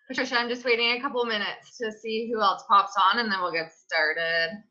Patricia, I'm just waiting a couple minutes to see who else pops on, and then we'll get started.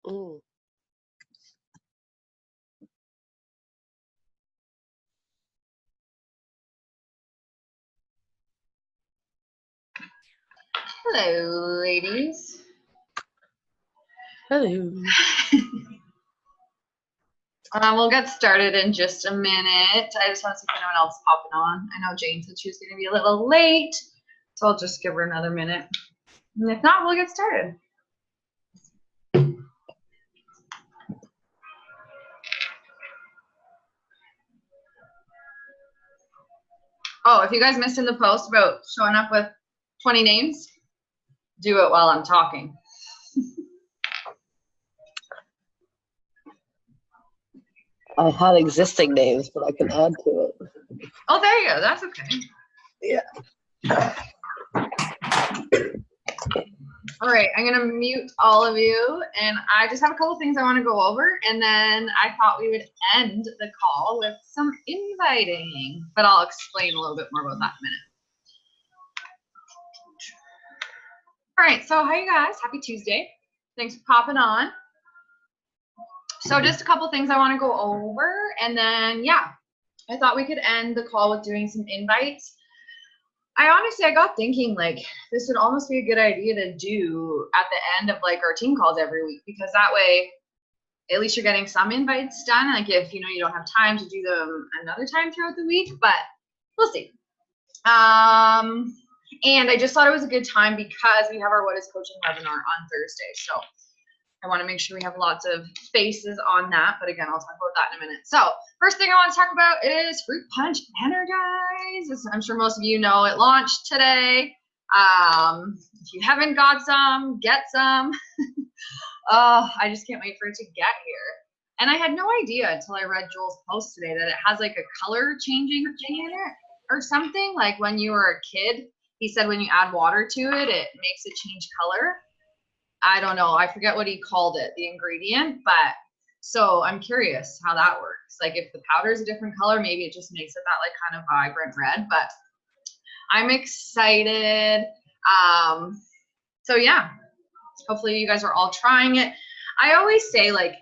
Mm. Hello, ladies. Hello. We'll get started in just a minute. I just want to see if anyone else is popping on. I know Jane said she was going to be a little late, so I'll just give her another minute. And if not, we'll get started. Oh, if you guys missed in the post about showing up with 20 names, do it while I'm talking. I had existing names, but I can add to it. Oh, there you go. That's okay. Yeah. All right, I'm gonna mute all of you, and I just have a couple things I want to go over, and then I thought we would end the call with some inviting, but I'll explain a little bit more about that in a minute. All right, so hi you guys, happy Tuesday. Thanks for popping on. So just a couple things I want to go over, and then yeah, I thought we could end the call with doing some invites. I got thinking like this would almost be a good idea to do at the end of like our team calls every week, because that way at least you're getting some invites done. Like if you know you don't have time to do them another time throughout the week, but we'll see. And I just thought it was a good time because we have our What is Coaching webinar on Thursday. So I want to make sure we have lots of spaces on that, but again, I'll talk about that in a minute. So first thing I want to talk about is Fruit Punch Energize. I'm sure most of you know it launched today. If you haven't got some, get some. Oh, I just can't wait for it to get here. And I had no idea until I read Joel's post today that it has like a color changing thing in it or something. Like when you were a kid, he said when you add water to it, it makes it change color. I don't know. I forget what he called it, the ingredient, but so I'm curious how that works. Like if the powder is a different color, maybe it just makes it that like kind of vibrant red, but I'm excited. So yeah, hopefully you guys are all trying it. I always say like,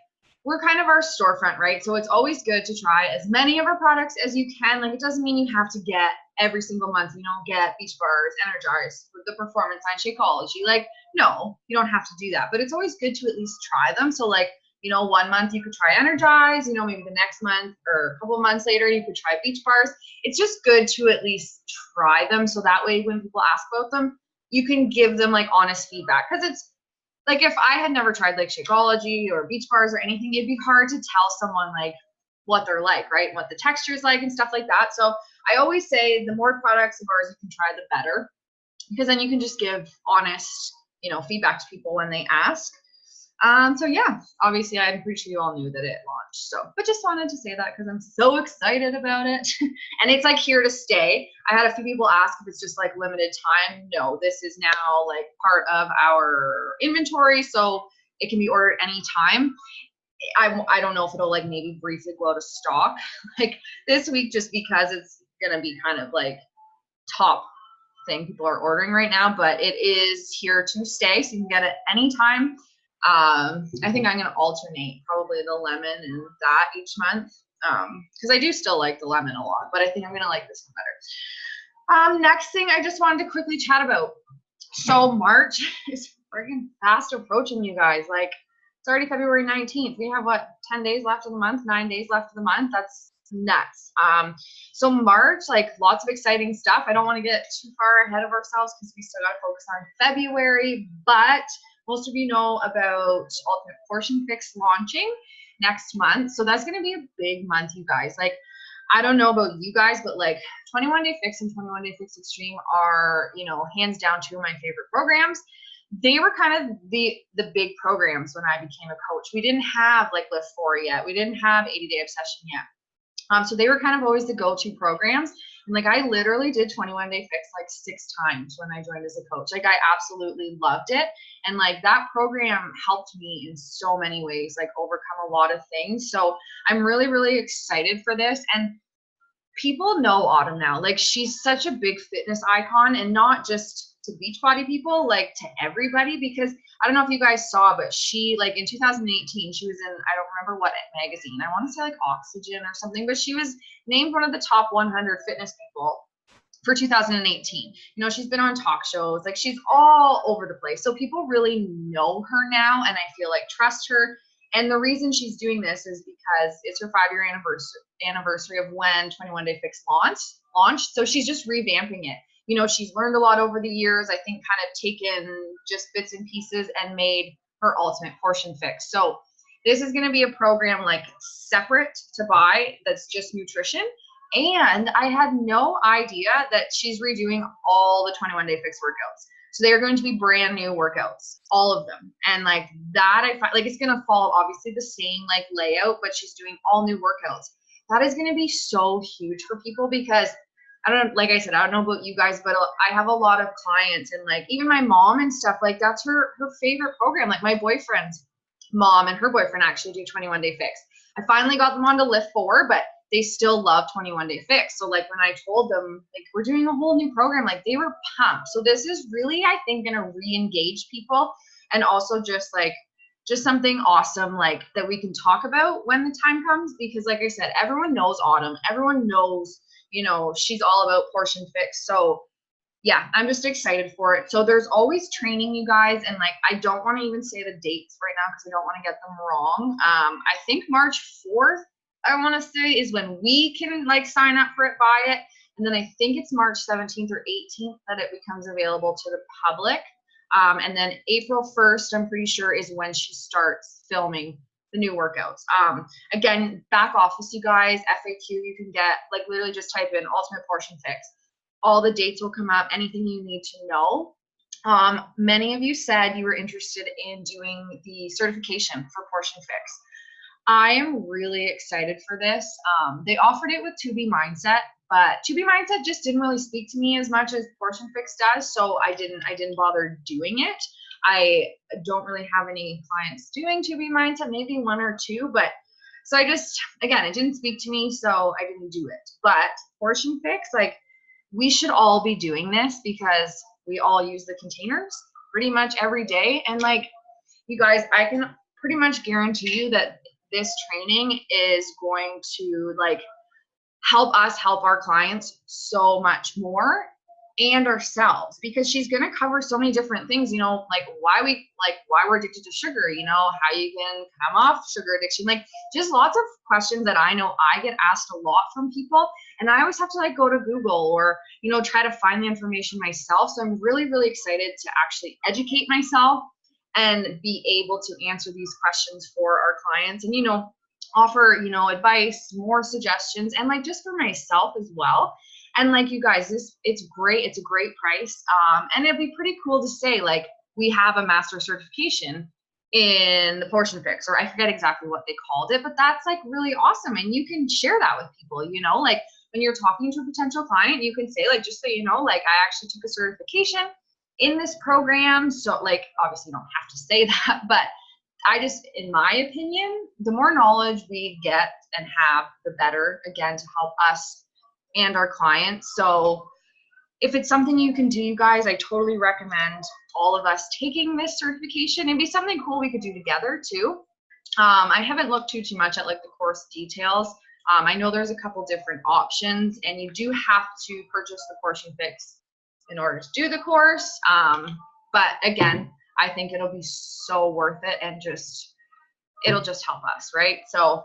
we're kind of our storefront, right? So it's always good to try as many of our products as you can. Like it doesn't mean you have to get every single month, you know, get Beach Bars, Energize, the Performance Line, Shakeology. Like, no, you don't have to do that. But it's always good to at least try them. So like, you know, 1 month you could try Energize, you know, maybe the next month or a couple months later you could try Beach Bars. It's just good to at least try them. So that way when people ask about them, you can give them like honest feedback. Because it's like if I had never tried like Shakeology or Beach Bars or anything, it'd be hard to tell someone like what they're like, right? What the texture is like and stuff like that. So I always say the more products of ours you can try, the better, because then you can just give honest, you know, feedback to people when they ask. So yeah, obviously I'm pretty sure you all knew that it launched. So, but just wanted to say that because I'm so excited about it. And it's like here to stay. I had a few people ask if it's just like limited time. No, this is now like part of our inventory. So it can be ordered anytime. I don't know if it'll like maybe briefly go out of stock like this week, just because it's going to be kind of like top thing people are ordering right now, but it is here to stay. So you can get it anytime. I think I'm going to alternate probably the lemon and that each month. Cause I do still like the lemon a lot, but I think I'm going to like this one better. Next thing I just wanted to quickly chat about. So March is freaking fast approaching, you guys. Like it's already February 19th. We have what, 10 days left of the month, 9 days left of the month. That's nuts. So March, like lots of exciting stuff. I don't want to get too far ahead of ourselves because we still got to focus on February, but most of you know about Ultimate Portion Fix launching next month. So that's going to be a big month, you guys. Like, I don't know about you guys, but like 21 Day Fix and 21 Day Fix Extreme are, you know, hands down two of my favorite programs. They were kind of the big programs when I became a coach. We didn't have like Lift 4 yet. We didn't have 80 Day Obsession yet. So they were kind of always the go-to programs. And like I literally did 21 Day Fix like 6 times when I joined as a coach. Like I absolutely loved it. And like that program helped me in so many ways, like overcome a lot of things. So I'm really, really excited for this. And people know Autumn now. Like she's such a big fitness icon, and not just to Beachbody people, like to everybody, because I don't know if you guys saw, but she like in 2018, she was in, I don't remember what magazine. I want to say like Oxygen or something, but she was named one of the top 100 fitness people for 2018. You know, she's been on talk shows, like she's all over the place. So people really know her now, and I feel like trust her. And the reason she's doing this is because it's her 5-year anniversary of when 21 Day Fix launched. So she's just revamping it. You know, she's learned a lot over the years, I think kind of taken just bits and pieces and made her Ultimate Portion Fix. So this is going to be a program like separate to buy that's just nutrition. And I had no idea that she's redoing all the 21 Day Fix workouts. So they are going to be brand new workouts, all of them. And like that, I find like it's going to follow obviously the same like layout, but she's doing all new workouts. That is going to be so huge for people, because I don't know, like I said, I don't know about you guys, but I have a lot of clients, and like even my mom and stuff, like that's her favorite program. Like my boyfriend's mom and her boyfriend actually do 21 Day Fix. I finally got them on to Lift 4, but they still love 21 Day Fix. So like when I told them like we're doing a whole new program, like they were pumped. So this is really, I think, gonna re-engage people, and also just something awesome like that we can talk about when the time comes, because like I said, everyone knows Autumn. Everyone knows, you know, she's all about Portion Fix. So yeah, I'm just excited for it. So there's always training, you guys, and like I don't want to even say the dates right now because I don't want to get them wrong. I think March 4th, I want to say, is when we can like sign up for it, buy it, and then I think it's March 17th or 18th that it becomes available to the public. And then April 1st, I'm pretty sure, is when she starts filming the new workouts. Again, back office, you guys, FAQ, you can get, like, literally just type in Ultimate Portion Fix. All the dates will come up, anything you need to know. Many of you said you were interested in doing the certification for Portion Fix. I am really excited for this. They offered it with 2B Mindset, but 2B Mindset just didn't really speak to me as much as Portion Fix does, so I didn't bother doing it. I don't really have any clients doing 2B Mindset, maybe one or two, but so I just, again, it didn't speak to me, so I didn't do it. But Portion Fix, like, we should all be doing this because we all use the containers pretty much every day. And like, you guys, I can pretty much guarantee you that this training is going to like help us help our clients so much more and ourselves, because she's going to cover so many different things, you know, like why we're addicted to sugar, you know, how you can come off sugar addiction, like just lots of questions that I know I get asked a lot from people. And I always have to like go to Google or, you know, try to find the information myself. So I'm really, really excited to actually educate myself and be able to answer these questions for our clients and, you know, offer, you know, advice, more suggestions, and like just for myself as well. And like, you guys, it's great. It's a great price. And it'd be pretty cool to say like, we have a master certification in the Portion Fix, or I forget exactly what they called it, but that's like really awesome. And you can share that with people, you know, like when you're talking to a potential client, you can say like, just so you know, like I actually took a certification in this program. So like, obviously you don't have to say that, but I just, in my opinion, the more knowledge we get and have, the better, again, to help us and our clients. So if it's something you can do, you guys, I totally recommend all of us taking this certification. It'd be something cool we could do together too. I haven't looked too much at like the course details. I know there's a couple different options, and you do have to purchase the Portion Fix in order to do the course. But again, I think it'll be so worth it, and it'll just help us, right? So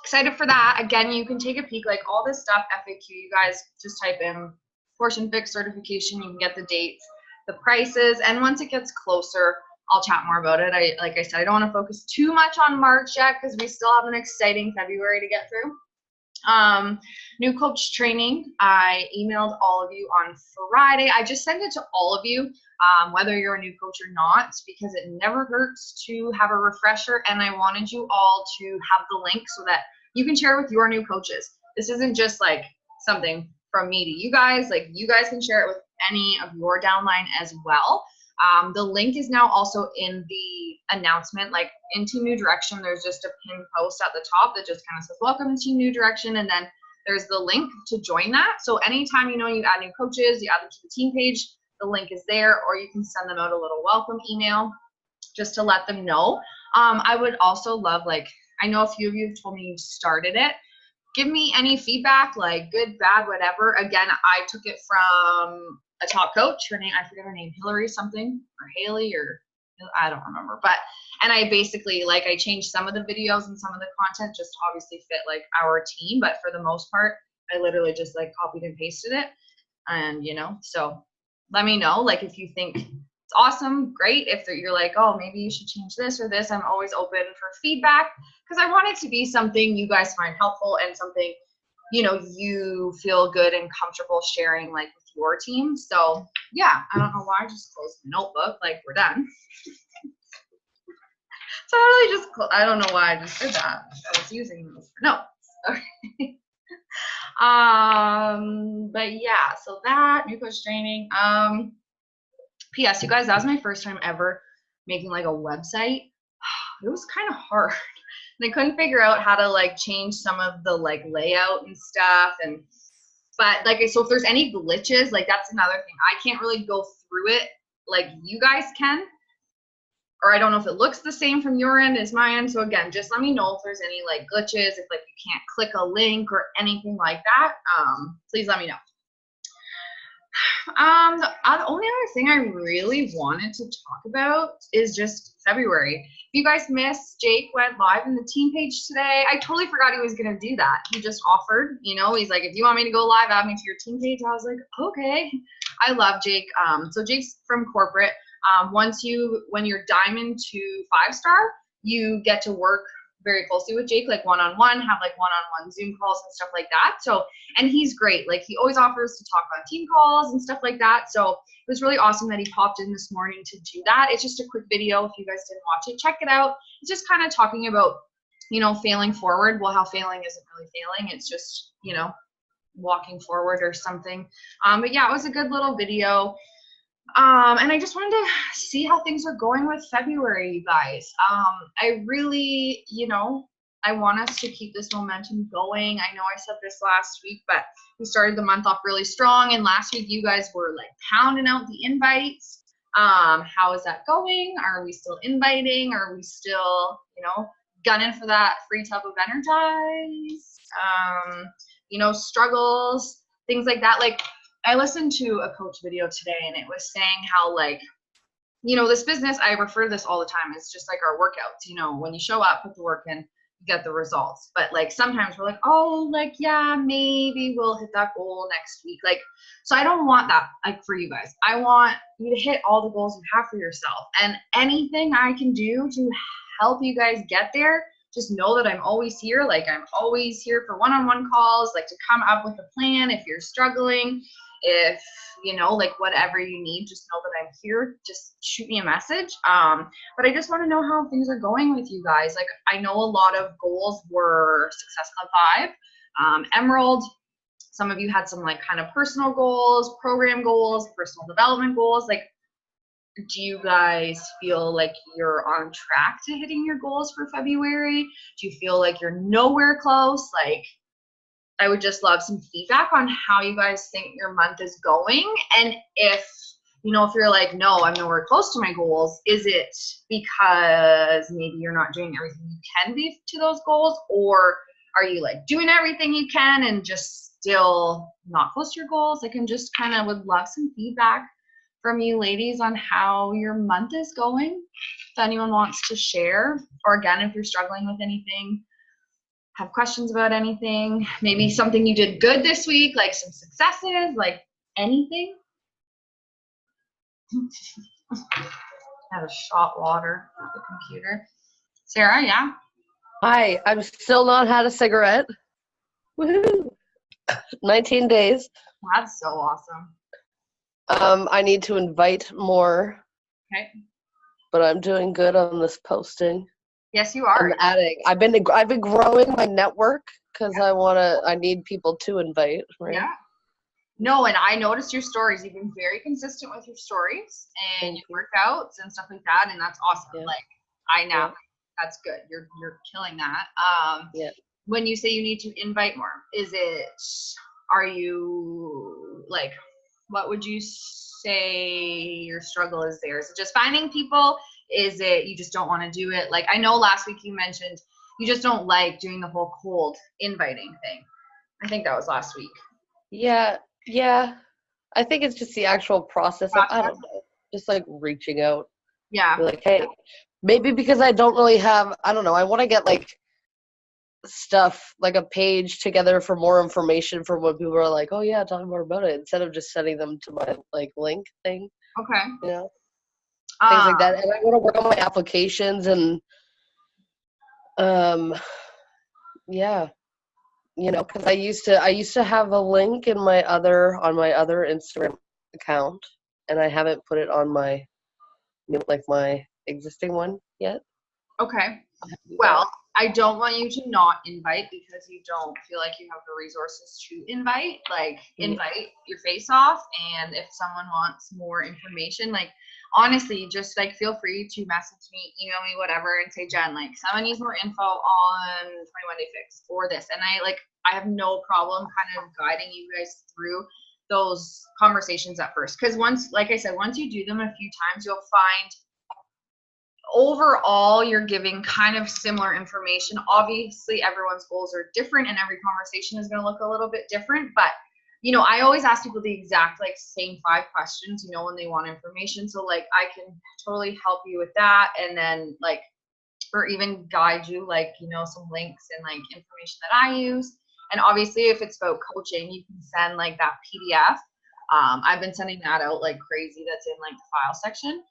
excited for that. Again, you can take a peek, like all this stuff, FAQ, you guys just type in Portion Fix certification, you can get the dates, the prices, and once it gets closer, I'll chat more about it. Like I said, I don't want to focus too much on March yet because we still have an exciting February to get through. New coach training, I emailed all of you on Friday. I just sent it to all of you, whether you're a new coach or not, because it never hurts to have a refresher, and I wanted you all to have the link so that you can share with your new coaches. This isn't just like something from me to you guys, like you guys can share it with any of your downline as well. The link is now also in the announcement, like in Team New Direction, there's just a pinned post at the top that just kind of says, welcome to Team New Direction. And then there's the link to join that. So anytime, you know, you add new coaches, you add them to the team page, the link is there, or you can send them out a little welcome email just to let them know. I would also love, like, I know a few of you have told me you started it. Give me any feedback, like good, bad, whatever. Again, I took it from a top coach, her name, I forget her name, Hillary something, or Haley, or I don't remember, but, and I basically, like, I changed some of the videos and some of the content just to obviously fit like our team, but for the most part, I literally just like copied and pasted it. And, you know, so let me know, like, if you think it's awesome, great. If you're like, oh, maybe you should change this or this, I'm always open for feedback, because I want it to be something you guys find helpful and something, you know, you feel good and comfortable sharing, like, with your team. So yeah, I don't know why I just closed the notebook, like we're done. So I really just, I don't know why I just did that. I was using this for notes. Okay. But yeah, so that, new coach training. P.S. you guys, that was my first time ever making like a website. It was kind of hard. And I couldn't figure out how to like change some of the like layout and stuff. And but like, so if there's any glitches, like that's another thing. I can't really go through it like you guys can, or I don't know if it looks the same from your end as my end. So again, just let me know if there's any like glitches, if like you can't click a link or anything like that. Please let me know. The only other thing I really wanted to talk about is just February. If you guys missed, Jake went live in the team page today. I totally forgot he was gonna do that. He just offered, he's like, if you want me to go live, add me to your team page. I was like, okay. I love Jake. So Jake's from corporate. When you're diamond to 5-star, you get to work very closely with Jake, like one-on-one, have like one-on-one Zoom calls and stuff like that. So, and he's great. Like he always offers to talk on team calls and stuff like that. So it was really awesome that he popped in this morning to do that. It's just a quick video. If you guys didn't watch it, check it out. It's just kind of talking about, failing forward. Well, how failing isn't really failing. It's just, walking forward or something. But yeah, it was a good little video. And I just wanted to see how things are going with February, you guys. I really, I want us to keep this momentum going. I know I said this last week, but we started the month off really strong. And last week you guys were like pounding out the invites. How is that going? Are we still inviting? Are we still, gunning for that free tub of Energize? Struggles, things like that. Like, I listened to a coach video today and it was saying how this business, I refer to this all the time. It's just like our workouts, when you show up, put the work in, you get the results. But like sometimes we're like, oh, like, yeah, maybe we'll hit that goal next week. Like, so I don't want that like for you guys. I want you to hit all the goals you have for yourself, and anything I can do to help you guys get there, just know that I'm always here. Like I'm always here for one-on-one calls, like to come up with a plan if you're struggling. If like whatever you need, just know that I'm here. Just shoot me a message. But I just want to know how things are going with you guys. Like I know a lot of goals were Success Club 5, Emerald. Some of you had some like kind of personal goals, program goals, personal development goals. Like, do you guys feel like you're on track to hitting your goals for February? Do you feel like you're nowhere close? Like, I would just love some feedback on how you guys think your month is going. And if you're like, no, I'm nowhere close to my goals, is it because maybe you're not doing everything you can be to those goals? Or are you like doing everything you can and just still not close to your goals? I can just kind of would love some feedback from you ladies on how your month is going. If anyone wants to share, or again, if you're struggling with anything, have questions about anything, maybe something you did good this week, like some successes, like anything. Had a shot water at the computer. Sarah, yeah? Hi, I'm still not had a cigarette. Woohoo! 19 days. That's so awesome. I need to invite more. Okay. But I'm doing good on this posting. Yes, you are. I'm adding. I've been growing my network because I need people to invite, right? Yeah. No, and I noticed your stories. You've been very consistent with your stories and your workouts and stuff like that, and that's awesome. Yeah. Like I know that's good. You're killing that. Yeah. When you say you need to invite more, are you like, what would you say your struggle is there? Is it just finding people? Is it you just don't want to do it? Like I know last week you mentioned you just don't like doing the whole cold inviting thing. I think that was last week. Yeah. I think it's just the actual process of, I don't know, just like reaching out. Yeah. Like, hey, maybe because I don't really have, I don't know, I want to get like stuff, like a page together for more information for when people are like, oh yeah, talk more about it, instead of just sending them to my like link thing. Okay. Things like that. And I want to work on my applications and because I used to have a link in on my other Instagram account, and I haven't put it on my my existing one yet. Okay. Well, I don't want you to not invite because you don't feel like you have the resources to invite. Like, invite your face off, and if someone wants more information, like, honestly, just like feel free to message me, email me, whatever, and say, Jen, like, someone needs more info on 21 Day Fix or this. And I have no problem kind of guiding you guys through those conversations at first. Because once you do them a few times, you'll find overall you're giving kind of similar information. Obviously everyone's goals are different and every conversation is going to look a little bit different, but you know, I always ask people the exact like same 5 questions, you know, when they want information. So like I can totally help you with that, and then like, or even guide you like, you know, some links and like information that I use. And obviously if it's about coaching, you can send like that PDF. I've been sending that out like crazy. That's in like the file section.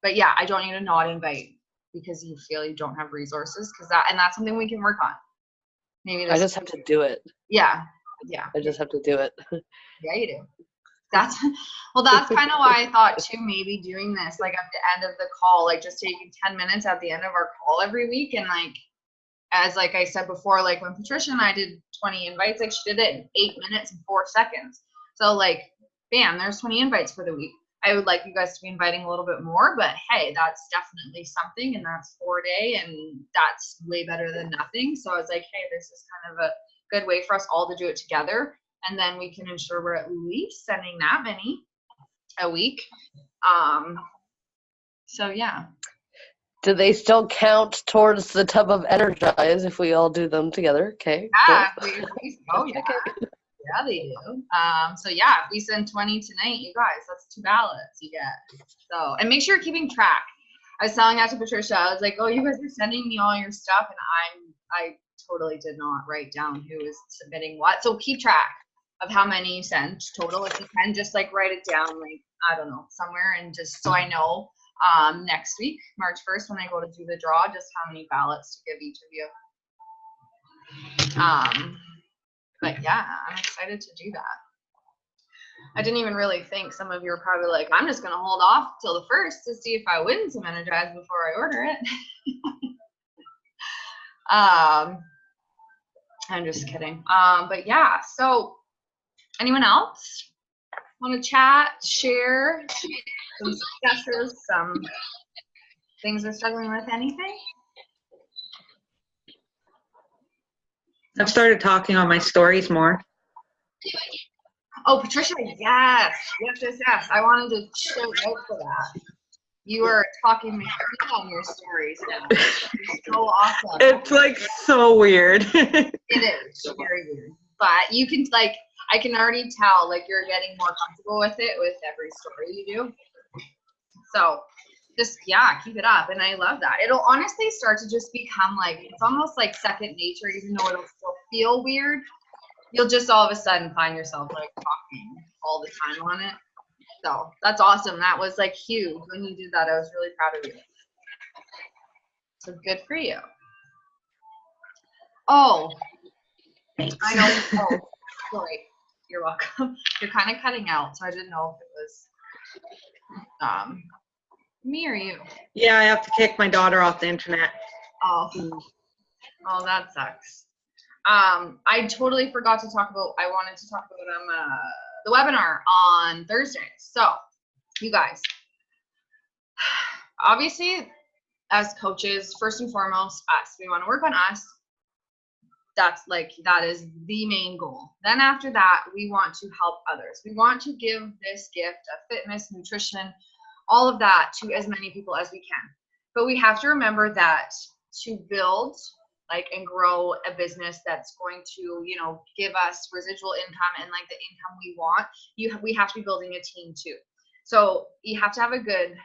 But yeah, I don't need a not invite because you feel you don't have resources, because that's something we can work on. Maybe I just have to do it. Yeah. I just have to do it. Yeah, you do. That's kind of why I thought too, maybe doing this like at the end of the call, like just taking 10 minutes at the end of our call every week. And like, as like I said before, like when Patricia and I did 20 invites, like she did it in 8 minutes and 4 seconds. So like, bam, there's 20 invites for the week. I would like you guys to be inviting a little bit more, but hey, that's definitely something, and that's 4 day, and that's way better than nothing. So I was like, hey, this is kind of a good way for us all to do it together, and then we can ensure we're at least sending that many a week. So yeah. Do they still count towards the tub of Energize if we all do them together? Okay. Yeah, Cool. yeah. Yeah, they do. So yeah, if we send 20 tonight, you guys, that's 2 ballots you get. So, and make sure you're keeping track. I was telling that to Patricia. I was like, oh, you guys are sending me all your stuff, and I totally did not write down who is submitting what. So keep track of how many you sent total. If you can, just like write it down, like, I don't know, somewhere, and just so I know next week, March 1st, when I go to do the draw, just how many ballots to give each of you. But yeah, I'm excited to do that. I didn't even really think, some of you are probably like, I'm just going to hold off till the 1st to see if I win some Energize before I order it. I'm just kidding. But yeah, so anyone else want to chat, share some successes, some things they're struggling with, anything? I've started talking on my stories more. Oh, Patricia, yes. I wanted to show out for that. You are talking me on your stories now. It's so awesome. It's like so weird. It is very weird, but you can like, I can already tell like you're getting more comfortable with it with every story you do. So just, yeah, keep it up. And I love that. It'll honestly start to just become like, it's almost like second nature, even though it'll still feel weird. You'll just all of a sudden find yourself like talking all the time on it. So that's awesome. That was like huge when you did that. I was really proud of you. So good for you. Oh, Thanks. I know. Oh, sorry. You're welcome. You're kind of cutting out, so I didn't know if it was me or you. Yeah, I have to kick my daughter off the internet. Oh, that sucks. I totally forgot to talk about, I wanted to talk about the webinar on Thursday. So you guys, obviously as coaches, first and foremost, us, we want to work on us. That is the main goal. Then after that, we want to help others. We want to give this gift of fitness, nutrition, all of that to as many people as we can. But we have to remember that to build and grow a business that's going to, give us residual income and the income we want, we have to be building a team too. So you have to have a good,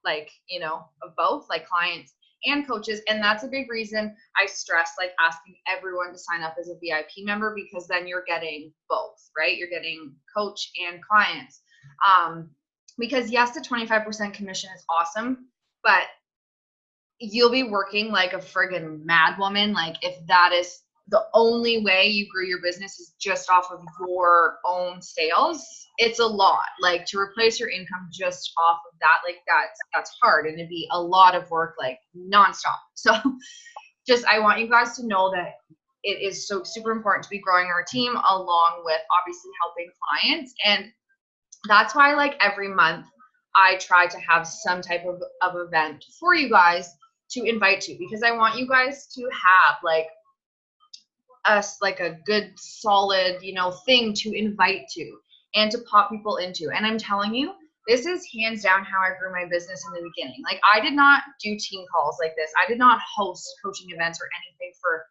of both, clients and coaches. And that's a big reason I stress asking everyone to sign up as a VIP member, because then you're getting both, right? You're getting coach and clients. Because yes, the 25% commission is awesome, but you'll be working like a friggin' mad woman. If that is the only way you grew your business is just off of your own sales, it's a lot. To replace your income just off of that, that's hard, and it'd be a lot of work, nonstop. So I want you guys to know that it is so super important to be growing our team along with obviously helping clients. And that's why every month I try to have some type of event for you guys to invite to, because I want you guys to have a good solid thing to invite to and to pop people into. And I'm telling you, this is hands down how I grew my business in the beginning. I did not do team calls like this. I did not host coaching events or anything for,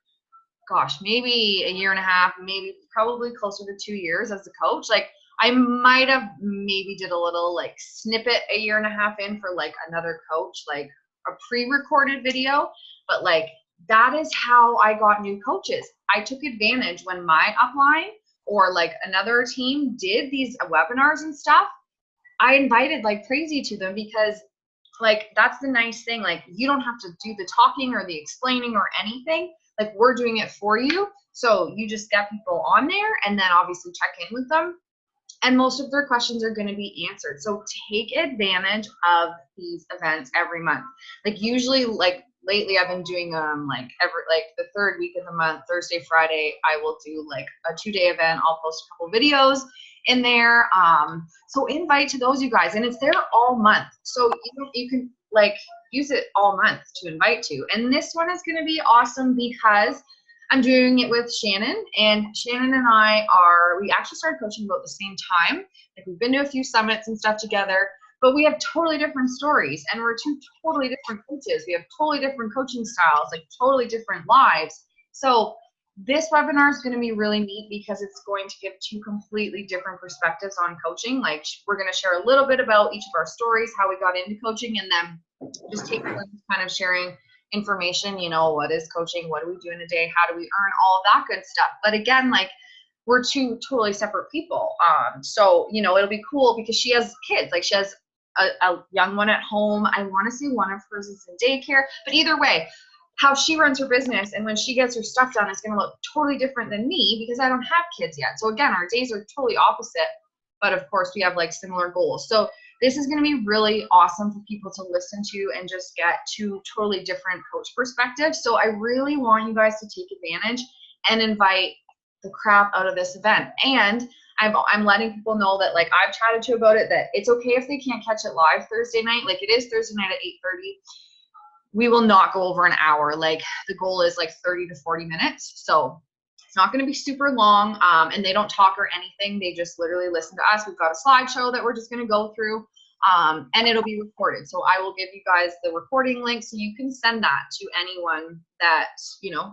gosh, maybe a year and a half, maybe probably closer to 2 years as a coach. Like I might have maybe did a little like snippet a year and a half in for like another coach, like a pre-recorded video, but like that is how I got new coaches. I took advantage when my upline or like another team did these webinars and stuff. I invited like crazy to them because like that's the nice thing. Like you don't have to do the talking or the explaining or anything. Like we're doing it for you. So you just get people on there and then obviously check in with them. And most of their questions are going to be answered. So take advantage of these events every month. Like usually, like lately, I've been doing like every like the third week of the month, Thursday, Friday, I will do like a 2-day event. I'll post a couple videos in there. So invite to those, you guys, and it's there all month. So you can like use it all month to invite to. And this one is going to be awesome because I'm doing it with Shannon, and Shannon and we actually started coaching about the same time. Like we've been to a few summits and stuff together, but we have totally different stories and we're two totally different coaches. We have totally different coaching styles, like totally different lives. So this webinar is going to be really neat because it's going to give two completely different perspectives on coaching. Like we're going to share a little bit about each of our stories, how we got into coaching, and then just take kind of sharing information, what is coaching, what do we do in a day, how do we earn, all of that good stuff. But again, like we're two totally separate people. So it'll be cool because she has kids, like she has a young one at home. I want to say one of hers is in daycare, but either way, how she runs her business and when she gets her stuff done is going to look totally different than me because I don't have kids yet. So again, our days are totally opposite, but of course we have like similar goals. So this is going to be really awesome for people to listen to and just get two totally different coach perspectives. So I really want you guys to take advantage and invite the crap out of this event. And I'm letting people know that like I've chatted to about it, that it's okay if they can't catch it live Thursday night. Like it is Thursday night at 8:30. We will not go over an hour. Like the goal is like 30 to 40 minutes. So it's not going to be super long, and they don't talk or anything. They just literally listen to us. We've got a slideshow that we're just going to go through, and it'll be recorded. So I will give you guys the recording link so you can send that to anyone that,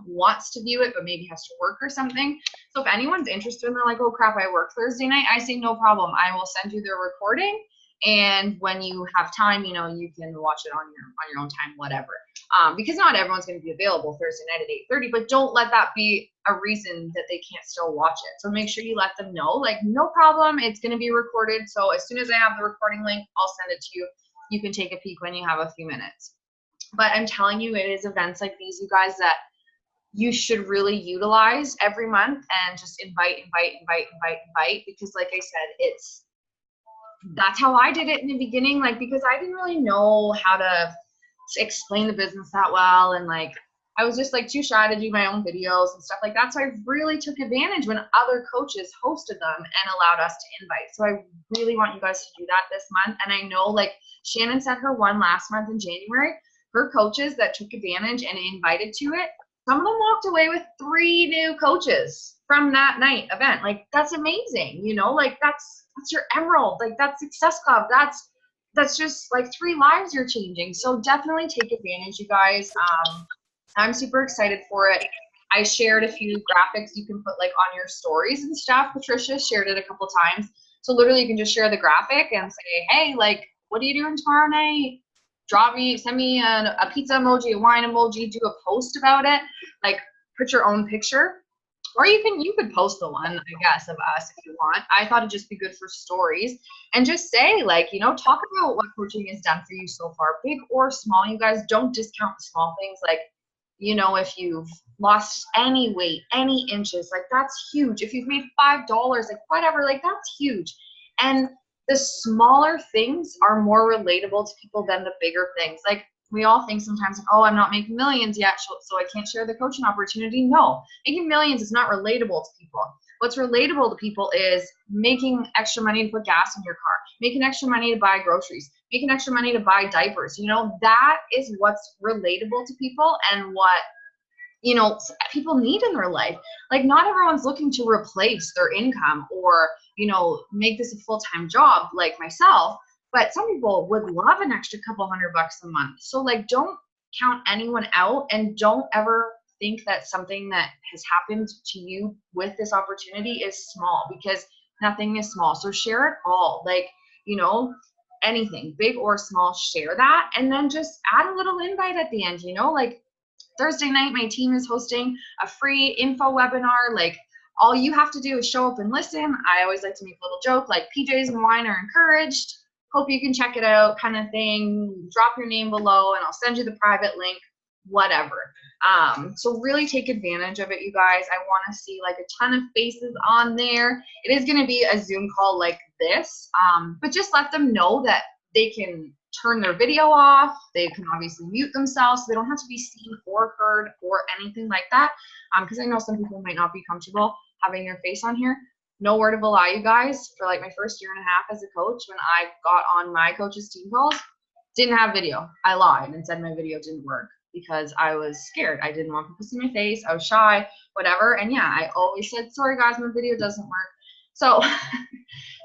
wants to view it but maybe has to work or something. So if anyone's interested and they're like, oh crap, I work Thursday night, I say no problem. I will send you the recording. And when you have time, you can watch it on your own time, whatever. Because not everyone's going to be available Thursday night at 8:30, but don't let that be a reason that they can't still watch it. So make sure you let them know, like, no problem, it's going to be recorded. So as soon as I have the recording link, I'll send it to you. You can take a peek when you have a few minutes. But I'm telling you, it is events like these, you guys, that you should really utilize every month and just invite, because like I said, that's how I did it in the beginning, like, because I didn't really know how to explain the business that well, and like I was just like too shy to do my own videos and stuff like that. So I really took advantage when other coaches hosted them and allowed us to invite. So I really want you guys to do that this month. And I know, like Shannon said, her one last month in January, her coaches that took advantage and invited to it, some of them walked away with 3 new coaches from that night event. Like that's amazing, like that's your emerald, like that's Success Club, that's just like 3 lives you're changing. So definitely take advantage, you guys. I'm super excited for it. I shared a few graphics you can put like on your stories and stuff. Patricia shared it a couple times. So literally you can just share the graphic and say, hey, like, what are you doing tomorrow night? Send me a pizza emoji, a wine emoji, do a post about it. Like put your own picture. Or you could post the one, I guess, of us if you want. I thought it'd just be good for stories. And just say, like, talk about what coaching has done for you so far, big or small. You guys don't discount the small things. Like, if you've lost any weight, any inches, like that's huge. If you've made $5, like whatever, like that's huge. And the smaller things are more relatable to people than the bigger things. Like we all think sometimes, oh, I'm not making millions yet, so I can't share the coaching opportunity. No, making millions is not relatable to people. What's relatable to people is making extra money to put gas in your car, making extra money to buy groceries, making extra money to buy diapers. That is what's relatable to people and what, people need in their life. Like not everyone's looking to replace their income or, make this a full-time job like myself. But some people would love an extra couple $100 a month. So like, don't count anyone out and don't ever think that something that has happened to you with this opportunity is small, because nothing is small. So share it all. Like, you know, anything, big or small, share that. And then just add a little invite at the end, you know, like Thursday night, my team is hosting a free info webinar. Like, all you have to do is show up and listen. I always like to make a little joke, like PJs and wine are encouraged. Hope you can check it out, kind of thing. Drop your name below and I'll send you the private link, whatever. So really take advantage of it, you guys. I want to see like a ton of faces on there. It is going to be a Zoom call like this, but just let them know that they can turn their video off. They can obviously mute themselves, so they don't have to be seen or heard or anything like that. Because I know some people might not be comfortable having their face on here. No word of a lie, you guys. For like my first year and a half as a coach, when I got on my coach's team calls, didn't have video. I lied and said my video didn't work because I was scared. I didn't want people to see my face. I was shy, whatever. And yeah, I always said, sorry guys, my video doesn't work. So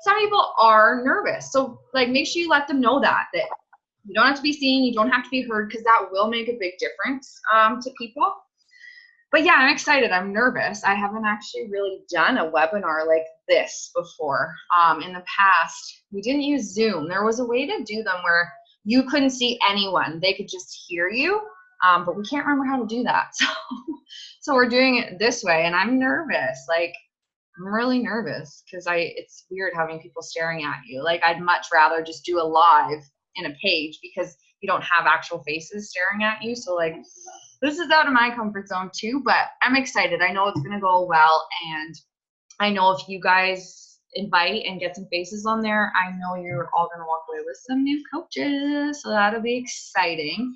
some people are nervous. So like, make sure you let them know that you don't have to be seen, you don't have to be heard, because that will make a big difference to people. But yeah, I'm excited. I'm nervous. I haven't actually really done a webinar like this before. In the past, we didn't use Zoom. There was a way to do them where you couldn't see anyone. They could just hear you, but we can't remember how to do that. So we're doing it this way, and I'm nervous. Like, I'm really nervous because it's weird having people staring at you. Like, I'd much rather just do a live in a page because you don't have actual faces staring at you. So like, this is out of my comfort zone too, but I'm excited. I know it's going to go well. And I know if you guys invite and get some faces on there, I know you're all going to walk away with some new coaches. So that'll be exciting.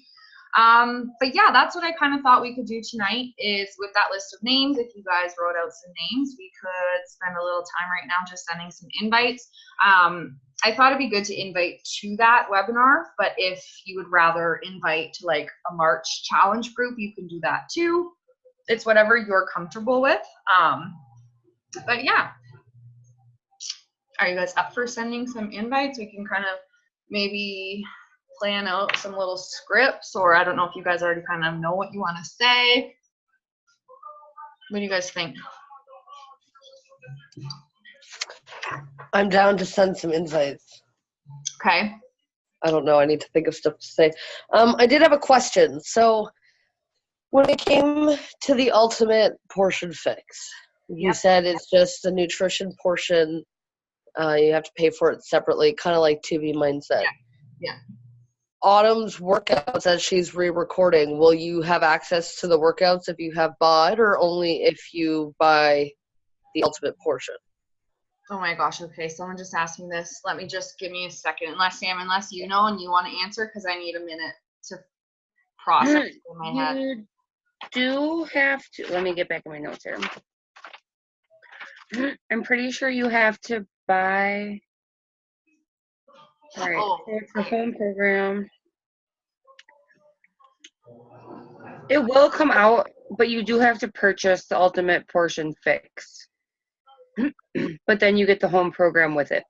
But yeah, that's what I kind of thought we could do tonight, is with that list of names. If you guys wrote out some names, we could spend a little time right now just sending some invites. I thought it'd be good to invite to that webinar, but if you would rather invite to like a March challenge group, you can do that too. It's whatever you're comfortable with. But yeah, are you guys up for sending some invites? We can kind of maybe plan out some little scripts, or I don't know if you guys already kind of know what you want to say. What do you guys think? I'm down to send some insights. Okay. I don't know. I need to think of stuff to say. I did have a question. So when it came to the ultimate portion fix, you said it's just the nutrition portion. You have to pay for it separately, kind of like 2B Mindset. Yeah. Autumn's workouts, as she's re-recording, will you have access to the workouts if you have bought, or only if you buy the ultimate portion? Oh my gosh. Okay. Someone just asked me this. Give me a second. Unless you know and you want to answer, because I need a minute to process in my head. You do have to, let me get back in my notes here. I'm pretty sure you have to buy, all right, Oh, so it's a home program. It will come out, but you do have to purchase the ultimate portion fix. But then you get the home program with it.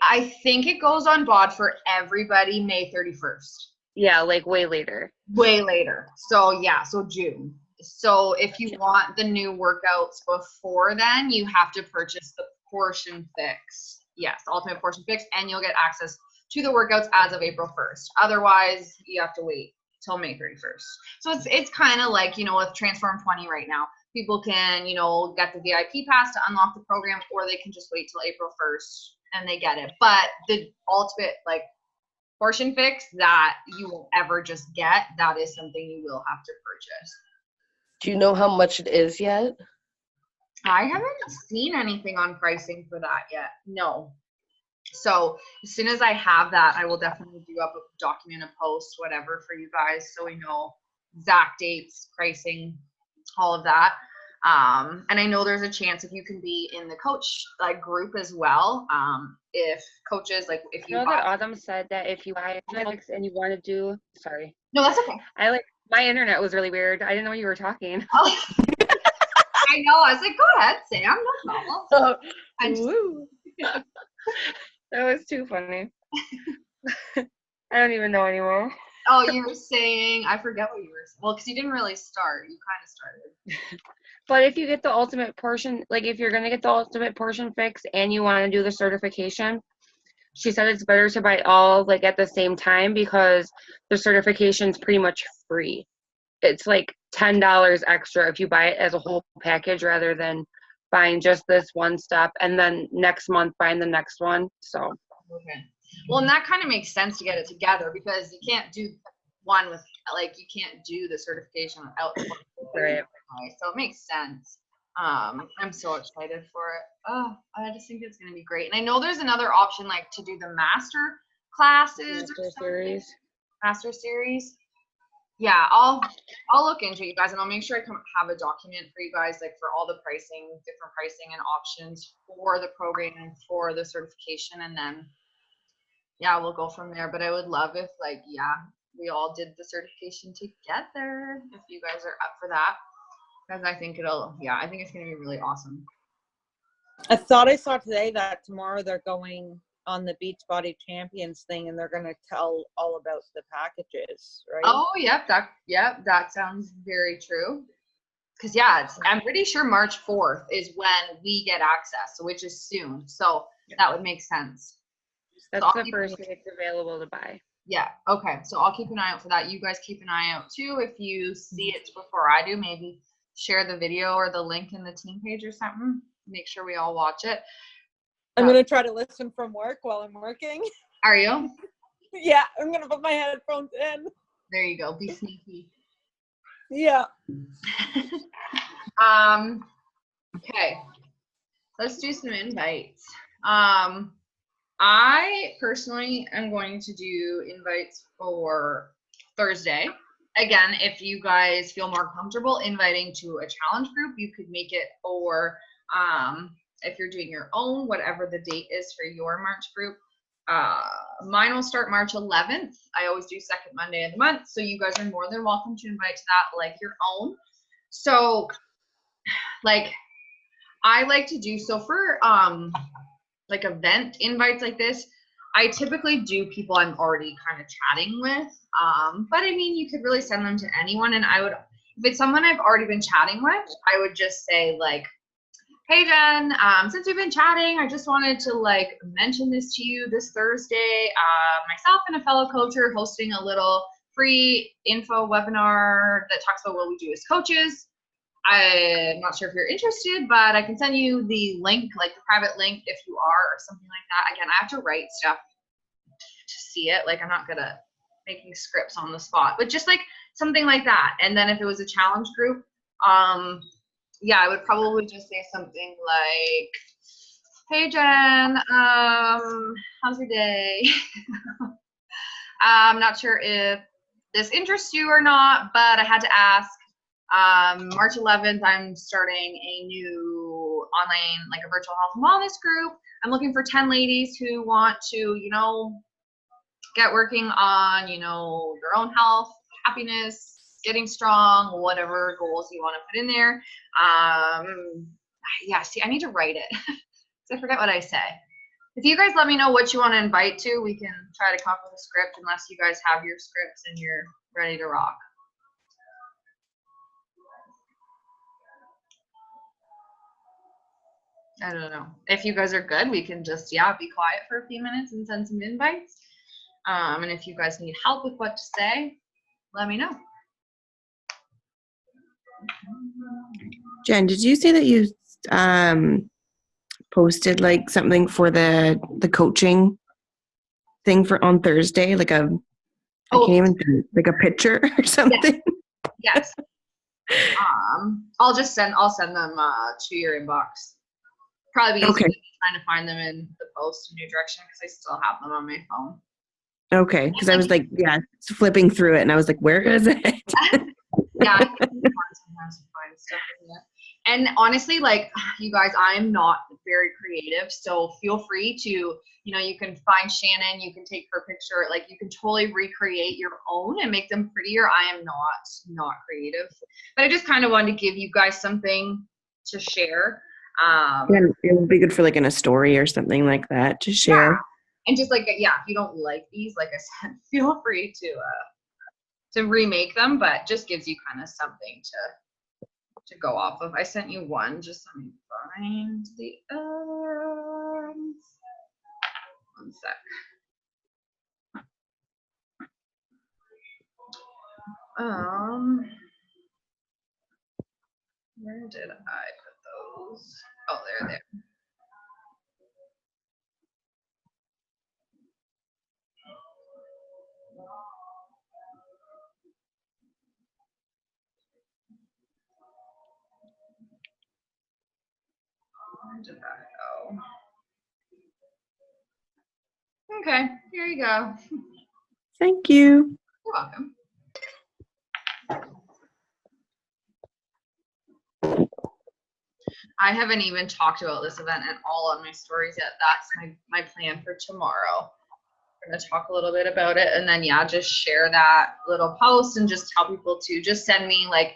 I think it goes on BOD for everybody May 31st. Yeah, like way later. Way later. So yeah, so June. So if you want the new workouts before then, you have to purchase the portion fix. Yes, the ultimate portion fix, and you'll get access to the workouts as of April 1st. Otherwise, you have to wait till May 31st. So it's kind of like, with Transform 20 right now. People can, get the VIP pass to unlock the program, or they can just wait till April 1st and they get it. But the ultimate portion fix that you won't ever just get, that is something you will have to purchase. Do you know how much it is yet? I haven't seen anything on pricing for that yet. No. So as soon as I have that, I will definitely do up a document, a post, whatever for you guys, so we know exact dates, pricing, all of that. And I know there's a chance if you can be in the coach group as well. If coaches if you know that Autumn said that if you buy Netflix and you want to do, sorry. No, that's okay. My internet was really weird. I didn't know you were talking. Oh. I know. I was like, go ahead, Sam. No problem. That was too funny. I don't even know anymore. Oh, you were saying, I forget what you were saying. Well, because you didn't really start. You kind of started. But if you get the ultimate portion, like if you're gonna get the ultimate portion fix and you want to do the certification, she said it's better to buy all like at the same time because the certification's pretty much free. It's like $10 extra if you buy it as a whole package rather than buying just this one step and then next month buying the next one. So Okay. Well, and that kind of makes sense to get it together because you can't do one with, like, you can't do the certification without the one. Right. So it makes sense. I'm so excited for it. Oh, I just think it's going to be great. And I know there's another option, like to do the master classes or Master series. master series. Yeah, I'll look into it, you guys, and I'll make sure I have a document for you guys, like for all the pricing, different pricing and options for the program and for the certification, and then yeah, we'll go from there. But I would love if, like, yeah, we all did the certification together if you guys are up for that, because I think I think it's gonna be really awesome. I thought I saw today that tomorrow they're going on the Beachbody Champions thing and they're going to tell all about the packages, right? Oh, yep, that sounds very true. Because yeah, I'm pretty sure March 4th is when we get access, which is soon. So that would make sense. That's So the first thing it's available to buy. Yeah. Okay. So I'll keep an eye out for that. You guys keep an eye out too. If you see it before I do, maybe share the video or the link in the team page or something. Make sure we all watch it. I'm going to try to listen from work while I'm working. Are you? Yeah, I'm going to put my headphones in. There you go. Be sneaky. Yeah. Okay. Let's do some invites. I personally am going to do invites for Thursday. Again, if you guys feel more comfortable inviting to a challenge group, you could make it for if you're doing your own, whatever the date is for your March group. Mine will start March 11th. I always do second Monday of the month, so you guys are more than welcome to invite to that like your own. So like I like to do so for like event invites like this, I typically do people I'm already kind of chatting with. But I mean, you could really send them to anyone, and I would, if it's someone I've already been chatting with, I would just say like, hey Jen, since we've been chatting, I just wanted to like mention this to you this Thursday. Myself and a fellow coach are hosting a little free info webinar that talks about what we do as coaches. I'm not sure if you're interested, but I can send you the link, like the private link if you are, or something like that. Again, I have to write stuff to see it. Like I'm not good at making scripts on the spot, but just like something like that. And then if it was a challenge group, yeah, I would probably just say something like, hey Jen, how's your day? I'm not sure if this interests you or not, but I had to ask. March 11th, I'm starting a new online, like a virtual health and wellness group. I'm looking for 10 ladies who want to, you know, get working on, you know, their own health, happiness, getting strong, whatever goals you want to put in there. Yeah, see, I need to write it because I forget what I say. If you guys let me know what you want to invite to, we can try to come up with a script unless you guys have your scripts and you're ready to rock. I don't know. If you guys are good, we can just, yeah, be quiet for a few minutes and send some invites. And if you guys need help with what to say, let me know. Jen, did you say that you posted like something for the coaching thing for on Thursday? Like I can't even do like a picture or something. Yes. I'll send them to your inbox. Probably be easier than trying to find them in the post in New Direction because I still have them on my phone. Okay, because I was like, yeah, flipping through it, and I was like, where is it? Yeah, I think it's hard sometimes to find stuff in there. And honestly, like you guys, I'm not very creative, so feel free to, you know, you can find Shannon, you can take her picture, like you can totally recreate your own and make them prettier. I am not creative, but I just kind of wanted to give you guys something to share. Yeah, it would be good for like in a story or something like that to share. Yeah. And just like, yeah, if you don't like these, like I said, feel free to to remake them, but just gives you kind of something to go off of. I sent you one, just let me find the other ones. One sec. Where did I put those? Oh, they're there. Where did I go? Okay, here you go. Thank you. You're welcome. I haven't even talked about this event at all on my stories yet. That's my plan for tomorrow. I'm gonna talk a little bit about it, and then yeah, just share that little post and just tell people to just send me, like,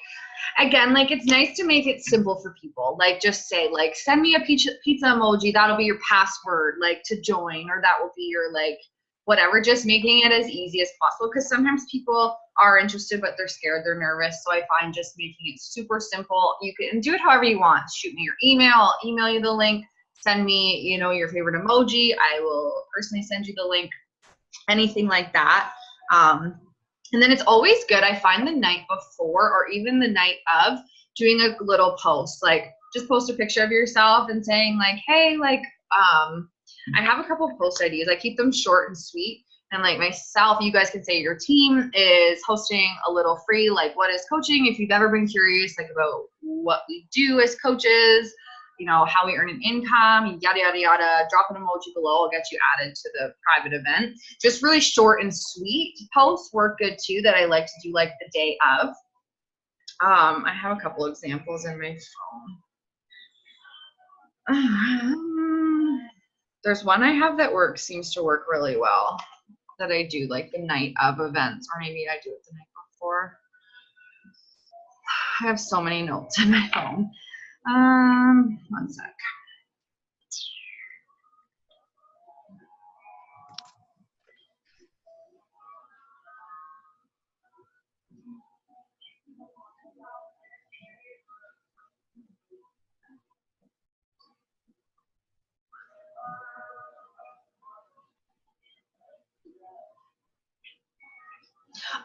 again, like, it's nice to make it simple for people. Like, just say, like, send me a pizza emoji. That'll be your password, like, to join, or that will be your, like, whatever. Just making it as easy as possible, because sometimes people are interested, but they're scared, they're nervous. So I find just making it super simple. You can do it however you want. Shoot me your email. I'll email you the link. Send me, you know, your favorite emoji. I will personally send you the link. Anything like that. And then it's always good, I find, the night before or even the night of, doing a little post. Like, just post a picture of yourself and saying, like, hey, like, I have a couple of post ideas. I keep them short and sweet. And like myself, you guys can say your team is hosting a little free, like, what is coaching? If you've ever been curious, like, about what we do as coaches, you know, how we earn an income, yada, yada, yada, drop an emoji below. I'll get you added to the private event. Just really short and sweet posts work good too, that I like to do, like, the day of. I have a couple examples in my phone. There's one I have that seems to work really well, that I do, like, the night of events, or maybe I do it the night before. I have so many notes in my phone. One sec.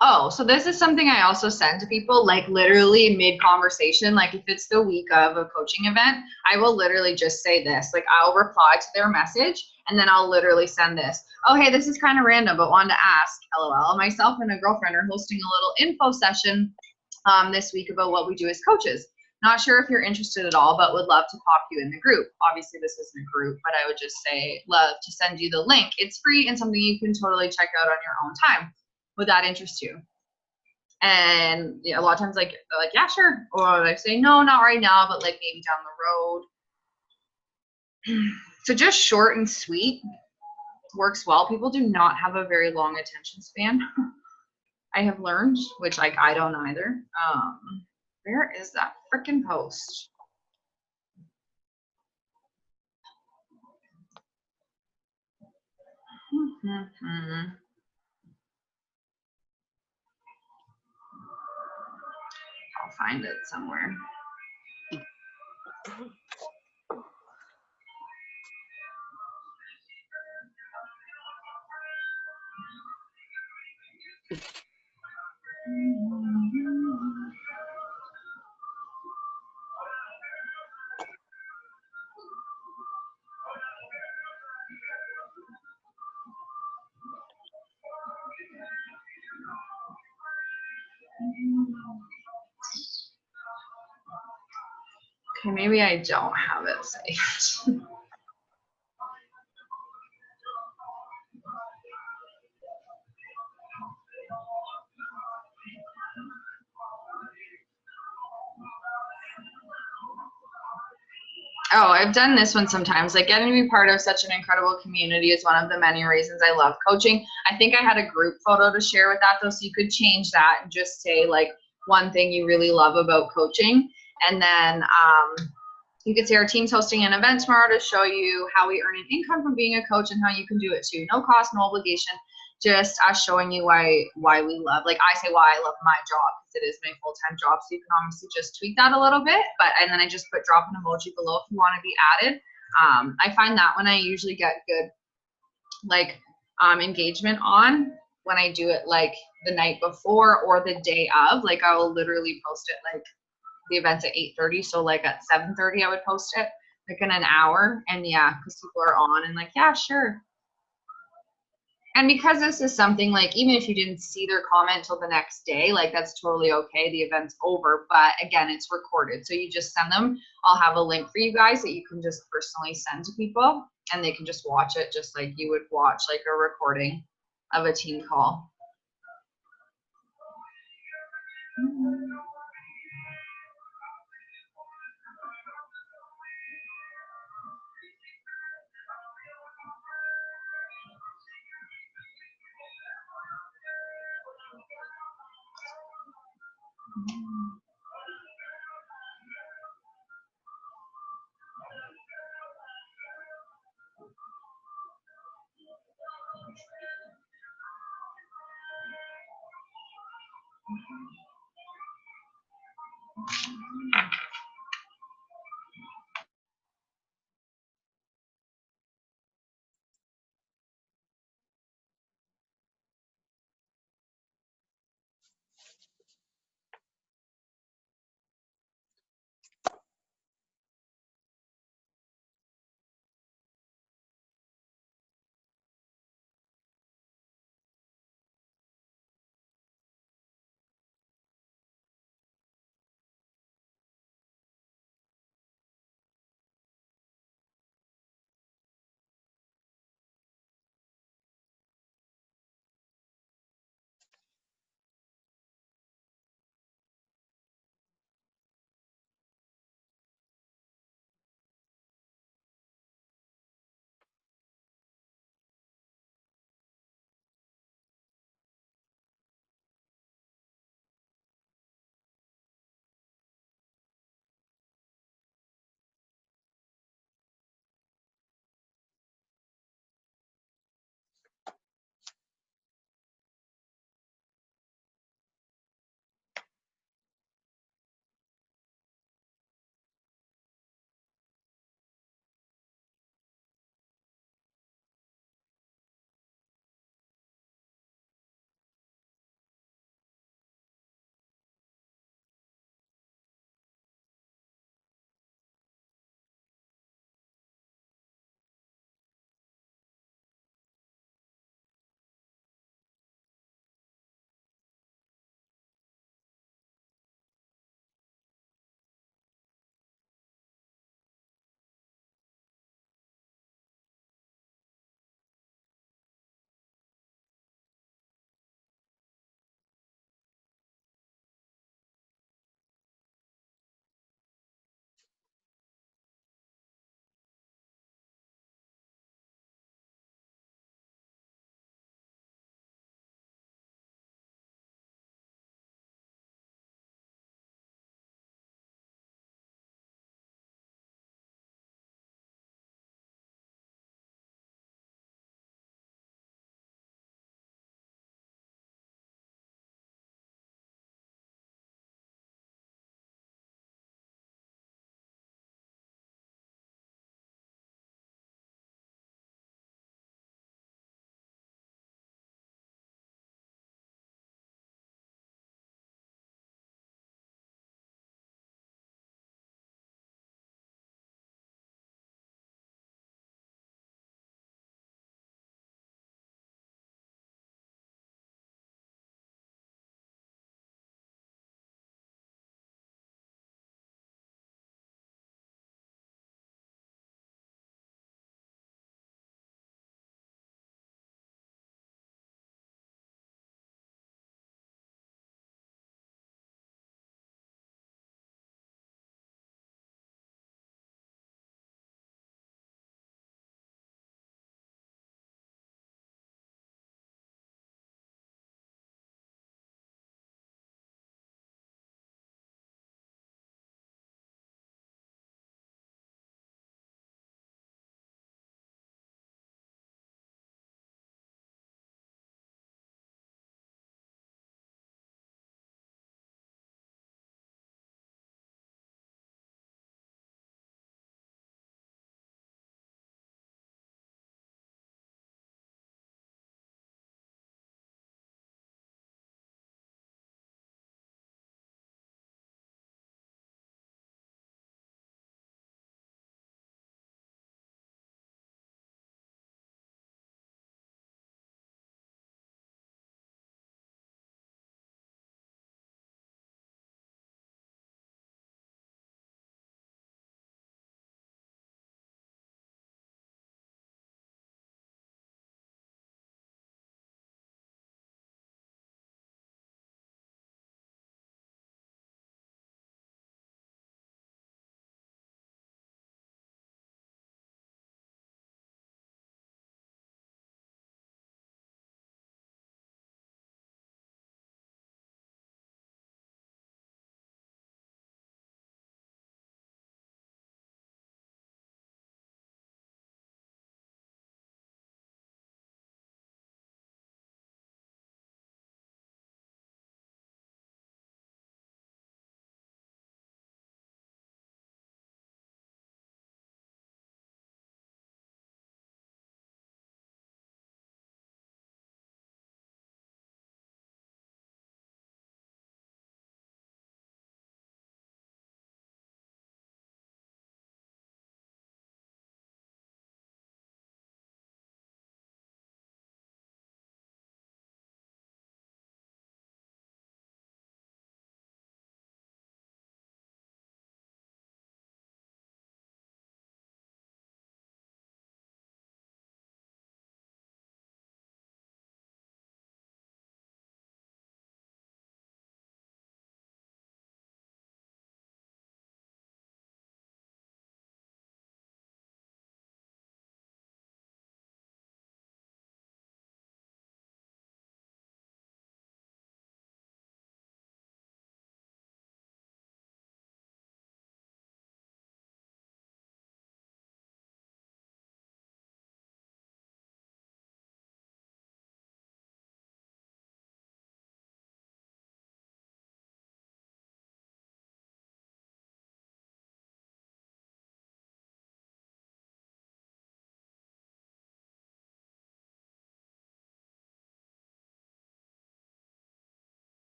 Oh, so this is something I also send to people, like, literally mid-conversation. Like, if it's the week of a coaching event, I will literally just say this. Like, I'll reply to their message, and then I'll literally send this. Oh, hey, this is kind of random, but wanted to ask, LOL. Myself and a girlfriend are hosting a little info session this week about what we do as coaches. Not sure if you're interested at all, but would love to pop you in the group. Obviously, this isn't a group, but I would just say, love to send you the link. It's free and something you can totally check out on your own time. Would that interest you? And yeah, a lot of times, like, they're like, yeah, sure. Or they say, no, not right now, but like maybe down the road. So just short and sweet works well. People do not have a very long attention span. I have learned, which, like, I don't either. Where is that freaking post? I'll find it somewhere. Okay, maybe I don't have it saved. Oh, I've done this one sometimes. Like, getting to be part of such an incredible community is one of the many reasons I love coaching. I think I had a group photo to share with that, though, so you could change that and just say, like, one thing you really love about coaching. And then you could say our team's hosting an event tomorrow to show you how we earn an income from being a coach and how you can do it too. No cost, no obligation. just us showing you why we love, like I say why I love my job, because it is my full-time job. So you can obviously just tweak that a little bit, and then I just put drop an emoji below if you want to be added. I find that when I usually get good like engagement on, when I do it like the night before or the day of, like I will literally post it like the event's at 8:30, so like at 7:30 I would post it like in an hour. And yeah, because people are on and like, yeah, sure. And because this is something like, even if you didn't see their comment till the next day, like that's totally okay. The event's over, but again, it's recorded. So you just send them. I'll have a link for you guys that you can just personally send to people, and they can just watch it just like you would watch like a recording of a team call.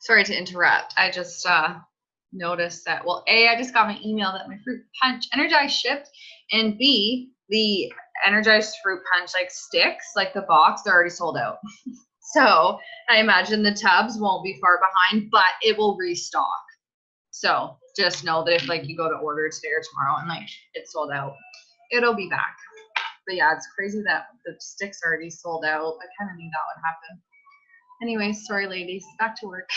Sorry to interrupt. I just noticed that, well, A, I just got my email that my fruit punch Energized shipped, and B, the Energized fruit punch like sticks, like the box, they're already sold out. So I imagine the tubs won't be far behind, but it will restock. So just know that if like you go to order today or tomorrow and like it's sold out, it'll be back. But yeah, it's crazy that the sticks are already sold out. I kind of knew that would happen. Anyway, sorry ladies, back to work.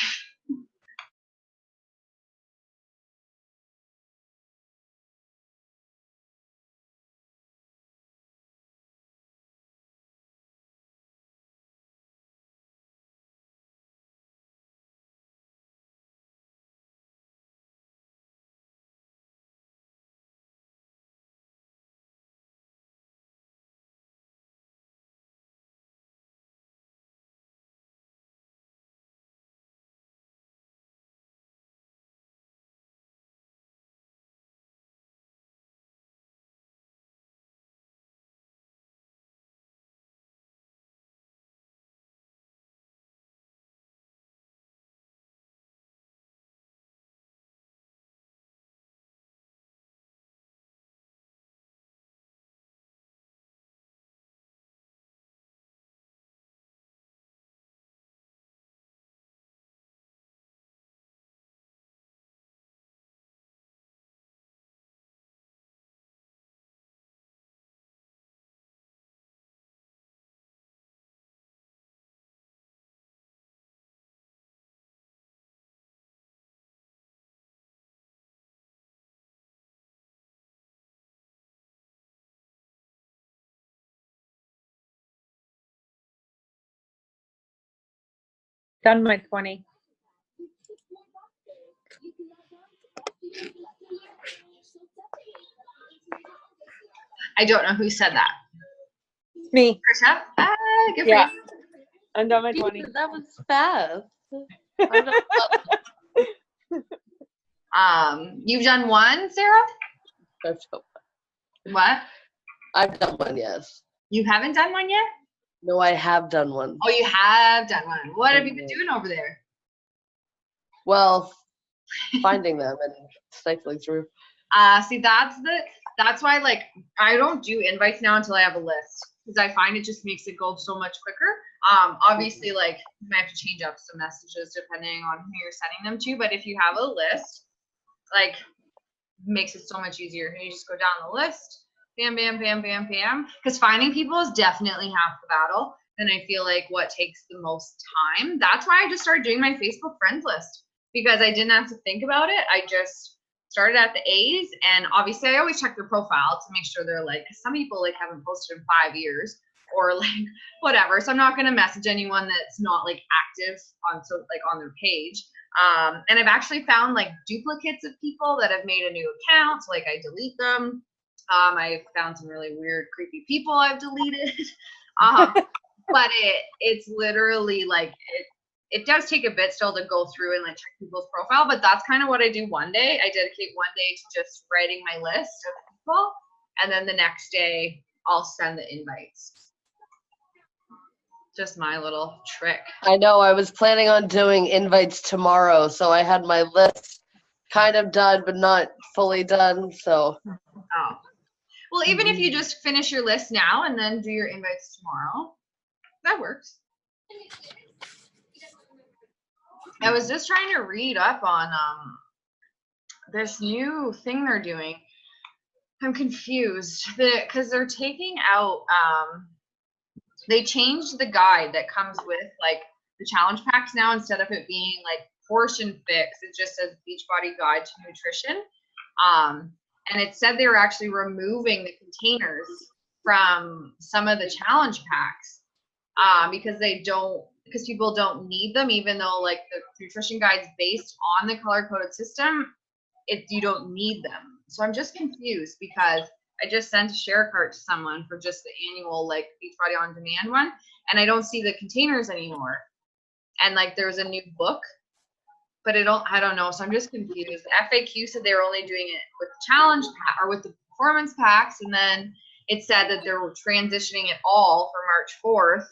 Done my 20. I don't know who said that. Me. Krisha? Good for Yeah. you. I'm done my 20. That was fast. I don't You've done one, Sarah? know. What? I've done one, yes. You haven't done one yet? No, I have done one. Oh, you have done one. What have you been doing over there? Well, finding them and cycling through. See, that's why like I don't do invites now until I have a list, because I find it just makes it go so much quicker. Obviously, like you might have to change up some messages depending on who you're sending them to, but if you have a list, like makes it so much easier. You just go down the list, bam, bam, bam, bam, bam. Because finding people is definitely half the battle, and I feel like what takes the most time. That's why I just started doing my Facebook friends list, because I didn't have to think about it. I just started at the A's, and obviously I always check their profile to make sure they're like, because some people like haven't posted in 5 years or like whatever. So I'm not gonna message anyone that's not like active on their page. And I've actually found like duplicates of people that have made a new account, so like I delete them. I've found some really weird, creepy people I've deleted. But it's literally like it does take a bit still to go through and like check people's profile, but that's kind of what I do one day. I dedicate one day to just writing my list of people, and then the next day I'll send the invites. Just my little trick. I know I was planning on doing invites tomorrow, so I had my list kind of done, but not fully done, so. Oh. Well, even if you just finish your list now and then do your invites tomorrow, that works. I was just trying to read up on this new thing they're doing. I'm confused because they're taking out they changed the guide that comes with like the challenge packs now. Instead of it being like portion fix, it just says Beachbody Guide to Nutrition. And it said they were actually removing the containers from some of the challenge packs because people don't need them, even though like the nutrition guide's based on the color-coded system, you don't need them. So I'm just confused because I just sent a share cart to someone for just the annual like Beachbody On Demand one, and I don't see the containers anymore. And like there's a new book, but I don't know. So I'm just confused. The FAQ said they were only doing it with the challenge pack or with the performance packs, and then it said that they're transitioning it all for March 4th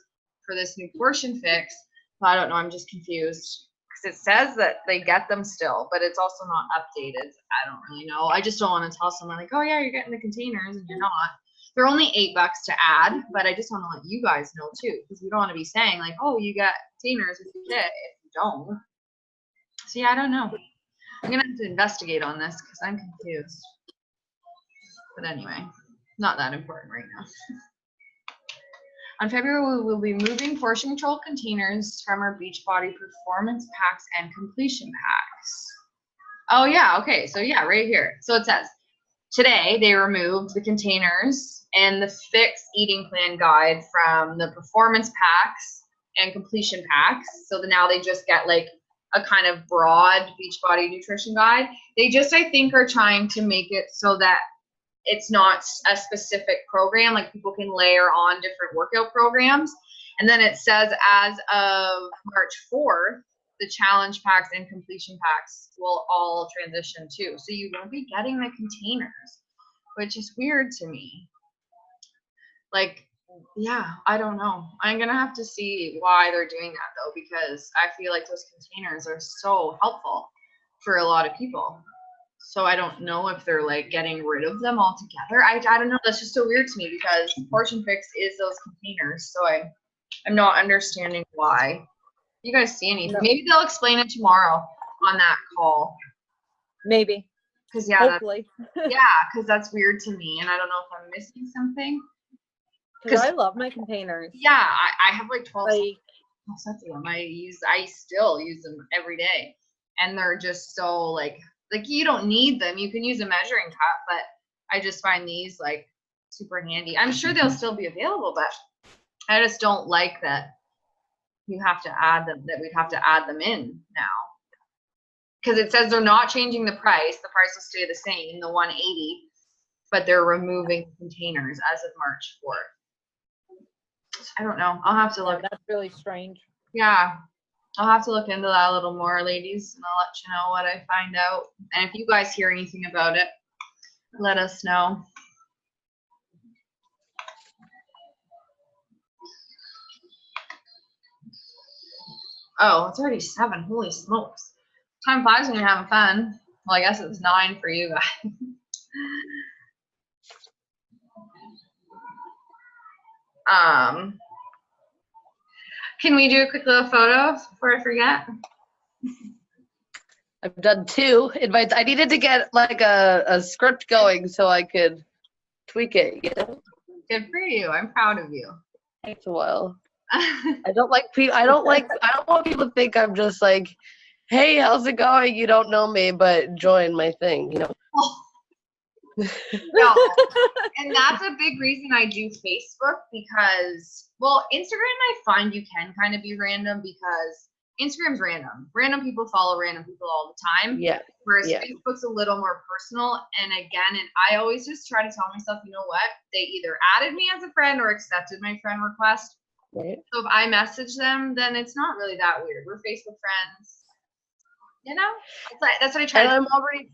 for this new portion fix. So I don't know. I'm just confused because It says that they get them still, but it's also not updated. I don't really know. I just don't want to tell someone like, oh yeah, you're getting the containers and you're not. They're only $8 to add, but I just want to let you guys know too, because we don't want to be saying like, oh, you get containers if you get, if you don't. So yeah, I don't know. I'm gonna have to investigate on this because I'm confused. But anyway, not that important right now. On February, we will be moving portion control containers from our Beachbody performance packs and completion packs. Oh yeah, okay, so yeah, right here. So it says, today they removed the containers and the fixed eating plan guide from the performance packs and completion packs. So now they just get like a kind of broad Beachbody nutrition guide. They just, I think, are trying to make it so that it's not a specific program, like people can layer on different workout programs. And then it says as of March 4th, the challenge packs and completion packs will all transition too. So you won't be getting the containers, which is weird to me. Like, yeah, I don't know. I'm gonna have to see why they're doing that though, because I feel like those containers are so helpful for a lot of people. So I don't know if they're like getting rid of them altogether. I don't know. That's just so weird to me because Portion Fix is those containers. So I'm not understanding why. You guys see anything? No. Maybe they'll explain it tomorrow on that call. Maybe. Cause yeah, Hopefully. cause that's weird to me, and I don't know if I'm missing something. Because I love my containers. Yeah, I have like 12 Like, sets of them. I still use them every day, and they're just so like you don't need them. You can use a measuring cup, but I just find these like super handy. I'm sure they'll still be available, but I just don't like that you have to add them, that we'd have to add them in now. Because it says they're not changing the price. The price will stay the same, the 180, but they're removing containers as of March 4th. I don't know. I'll have to look. that's really strange. Yeah. I'll have to look into that a little more, ladies, and I'll let you know what I find out. And if you guys hear anything about it, let us know. Oh, it's already 7. Holy smokes. Time flies when you're having fun. Well, I guess it's 9 for you guys. Can we do a quick little photo before I forget? I've done 2 invites. I needed to get like a script going so I could tweak it, you know? Good for you. I'm proud of you. Takes a while. I don't want people to think I'm just like, hey, how's it going? You don't know me, but join my thing, you know? No. And that's a big reason I do Facebook because, well, Instagram I find you can kind of be random because Instagram's random. Random people follow random people all the time. Yeah. Whereas Yeah. Facebook's a little more personal. And I always just try to tell myself, you know what? They either added me as a friend or accepted my friend request. Right. So if I message them, then it's not really that weird. We're Facebook friends. You know? That's what I try And to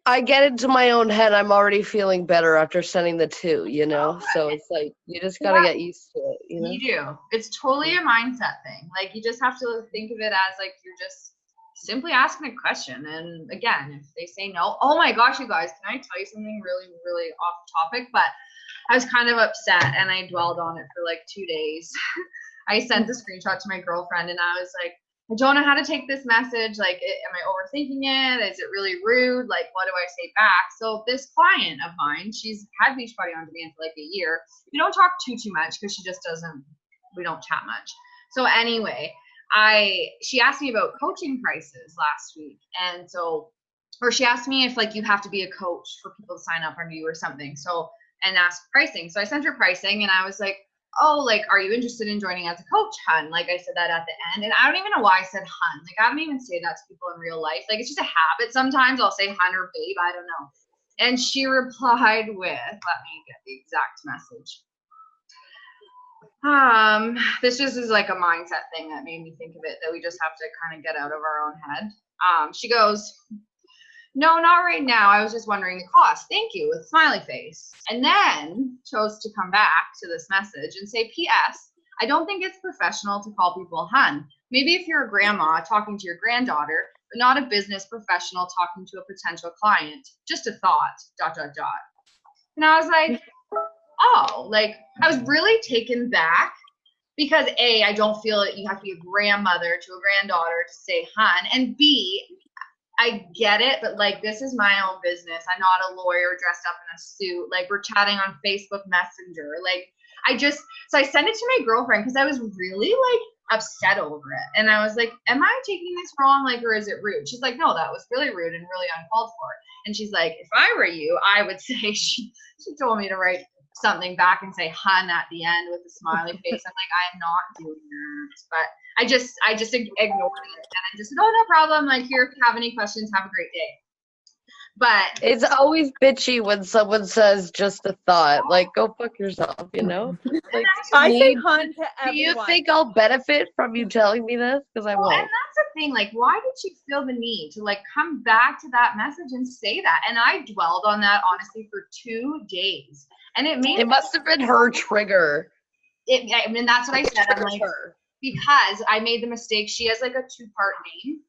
I get into my own head. I'm already feeling better after sending the 2, you know? So it's like, you just got to get used to it, you know? You do. It's totally a mindset thing. Like, you just have to think of it as like you're just simply asking a question. And again, if they say no, oh my gosh, you guys, can I tell you something really, really off topic? But I was kind of upset and I dwelled on it for like 2 days. I sent the screenshot to my girlfriend and I was like, I don't know how to take this message. Like, am I overthinking it? Is it really rude? Like, what do I say back? So this client of mine, she's had Beachbody on demand for like a year. We don't talk too much because she just doesn't, we don't chat much. So anyway, she asked me about coaching prices last week. And so, or she asked me if like you have to be a coach for people to sign up under you or something. So, and ask pricing. So I sent her pricing and I was like, oh, like, are you interested in joining as a coach, hun? Like I said that at the end. And I don't even know why I said hun. Like, I don't even say that to people in real life. Like, it's just a habit. Sometimes I'll say hun or babe. I don't know. And she replied with, let me get the exact message. This just is like a mindset thing that made me think of it, that we just have to kind of get out of our own head. She goes, no, not right now. I was just wondering the cost. Thank you, with smiley face. And then chose to come back to this message and say, P.S. I don't think it's professional to call people hun. maybe if you're a grandma talking to your granddaughter, but not a business professional talking to a potential client. Just a thought, dot, dot, dot. And I was like, oh, like I was really taken back because A, I don't feel that you have to be a grandmother to a granddaughter to say hun. And B, I get it, but like this is my own business. I'm not a lawyer dressed up in a suit. Like we're chatting on Facebook Messenger. Like so I sent it to my girlfriend because I was really like upset over it. And I was like, am I taking this wrong? Like, or is it rude? She's like, no, that was really rude and really uncalled for. And she's like, if I were you, I would say, she told me to write something back and say hun at the end with a smiley face. I'm like, I'm not doing that. But I just ignored it. And I just said, oh, no problem. Like, here, if you have any questions, have a great day. But It's always bitchy when someone says just a thought. Like, go fuck yourself, you know? Like, I say me- hun to do you everyone. think I'll benefit from you telling me this? Because I well, and won't. that's the thing. Like, why did she feel the need to like come back to that message and say that? And I dwelled on that honestly for 2 days. And it made It must have been her trigger. I mean, that's what I said. I'm like, Her. because I made the mistake. She has like a 2-part name.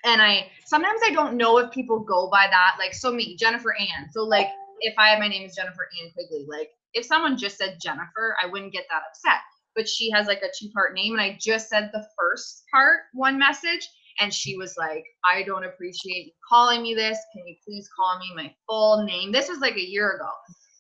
And sometimes I don't know if people go by that. Like, so me, Jennifer Ann. So like, if my name is Jennifer Ann Quigley, like if someone just said Jennifer, I wouldn't get that upset. But she has like a 2-part name. And I just said the first part, one message. And she was like, I don't appreciate you calling me this. Can you please call me my full name? This was like a year ago.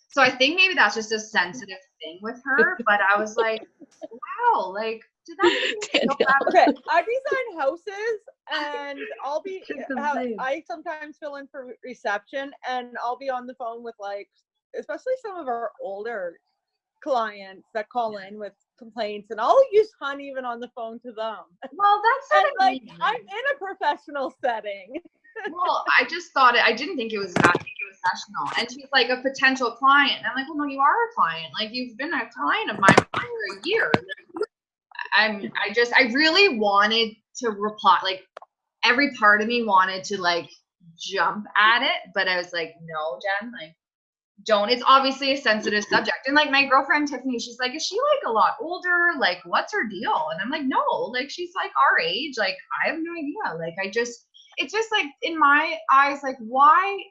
So I think maybe that's just a sensitive thing with her. But I was like, wow, like, did that make me feel bad? Okay, I design houses, and I'll be. It's insane. I sometimes fill in for reception, and I'll be on the phone with like, especially some of our older clients that call in with complaints, and I'll use hun even on the phone to them. Well, that's And what I like, mean. I'm in a professional setting. Well, I just thought I didn't think it was that professional. And she's like a potential client. And I'm like, well, no, you are a client. Like you've been a client of mine for a year. I really wanted to reply. Like every part of me wanted to like jump at it, but I was like, no, Jen, like don't. It's obviously a sensitive subject. And like my girlfriend Tiffany, she's like, is she like a lot older? Like, what's her deal? And I'm like, no, like she's like our age. Like I have no idea. Like it's just like in my eyes, like why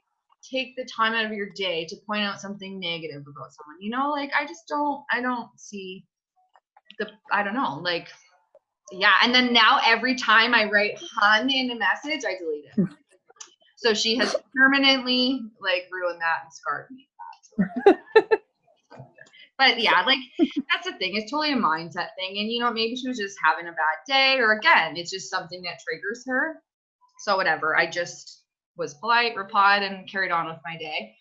take the time out of your day to point out something negative about someone? You know, like I don't see I don't know, like yeah. And then now every time I write hun in a message, I delete it. So she has permanently like ruined that and scarred me. But yeah, like that's the thing. It's totally a mindset thing. And you know, maybe she was just having a bad day, or again, it's just something that triggers her. So whatever. I just was polite, replied, and carried on with my day.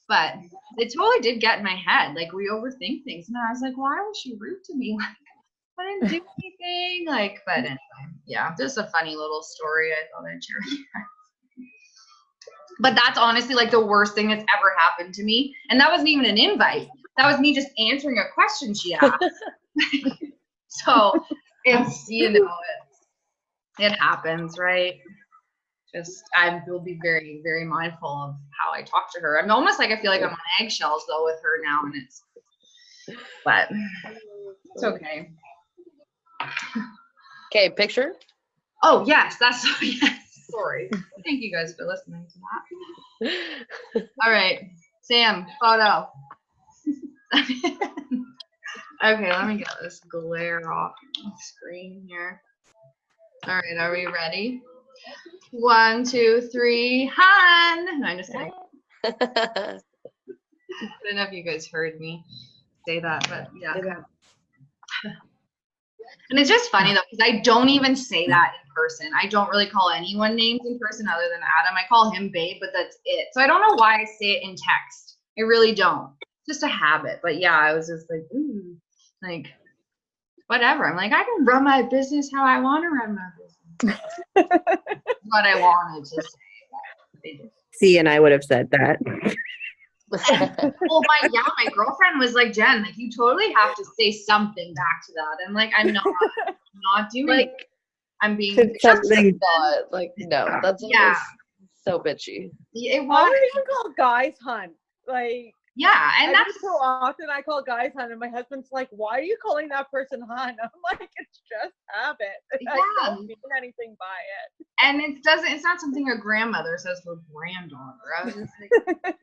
But it totally did get in my head. Like we overthink things. And I was like, why was she rude to me? Like I didn't do anything. Like, but anyway, yeah, just a funny little story. I thought I'd share with you guys. But that's honestly like the worst thing that's ever happened to me. And that wasn't even an invite. That was me just answering a question she asked. So it's, you know, it happens, right? Just, I will be very, very mindful of how I talk to her. I'm almost like, I feel like I'm on eggshells though with her now, and but it's okay. Okay, picture. Oh yes, yes. Sorry. Thank you guys for listening to that. All right, Sam, photo. Okay, let me get this glare off the screen here. All right, are we ready? 1, 2, 3, hun. No, I'm just kidding. I don't know if you guys heard me say that, but yeah. And it's just funny though, because I don't even say that in person. I don't really call anyone names in person other than Adam. I call him babe, but that's it. So I don't know why I say it in text. I really don't. It's just a habit. But yeah, I was just like, ooh, like, whatever. I'm like, I can run my business how I want to run my business. What I wanted to say. See, and I would have said that. Well, my girlfriend was like, Jen, like you totally have to say something back to that. I'm like, I'm not doing it. Like, I'm being just a thought. Like, no, that's Yeah. so bitchy. It I was. don't even call guys hun. Like, Yeah, and every that's so often I call guys hun, and my husband's like, "Why are you calling that person hun?" I'm like, "It's just habit. I Yeah. don't mean anything by it." and it's not something a grandmother says to her granddaughter. I was just like,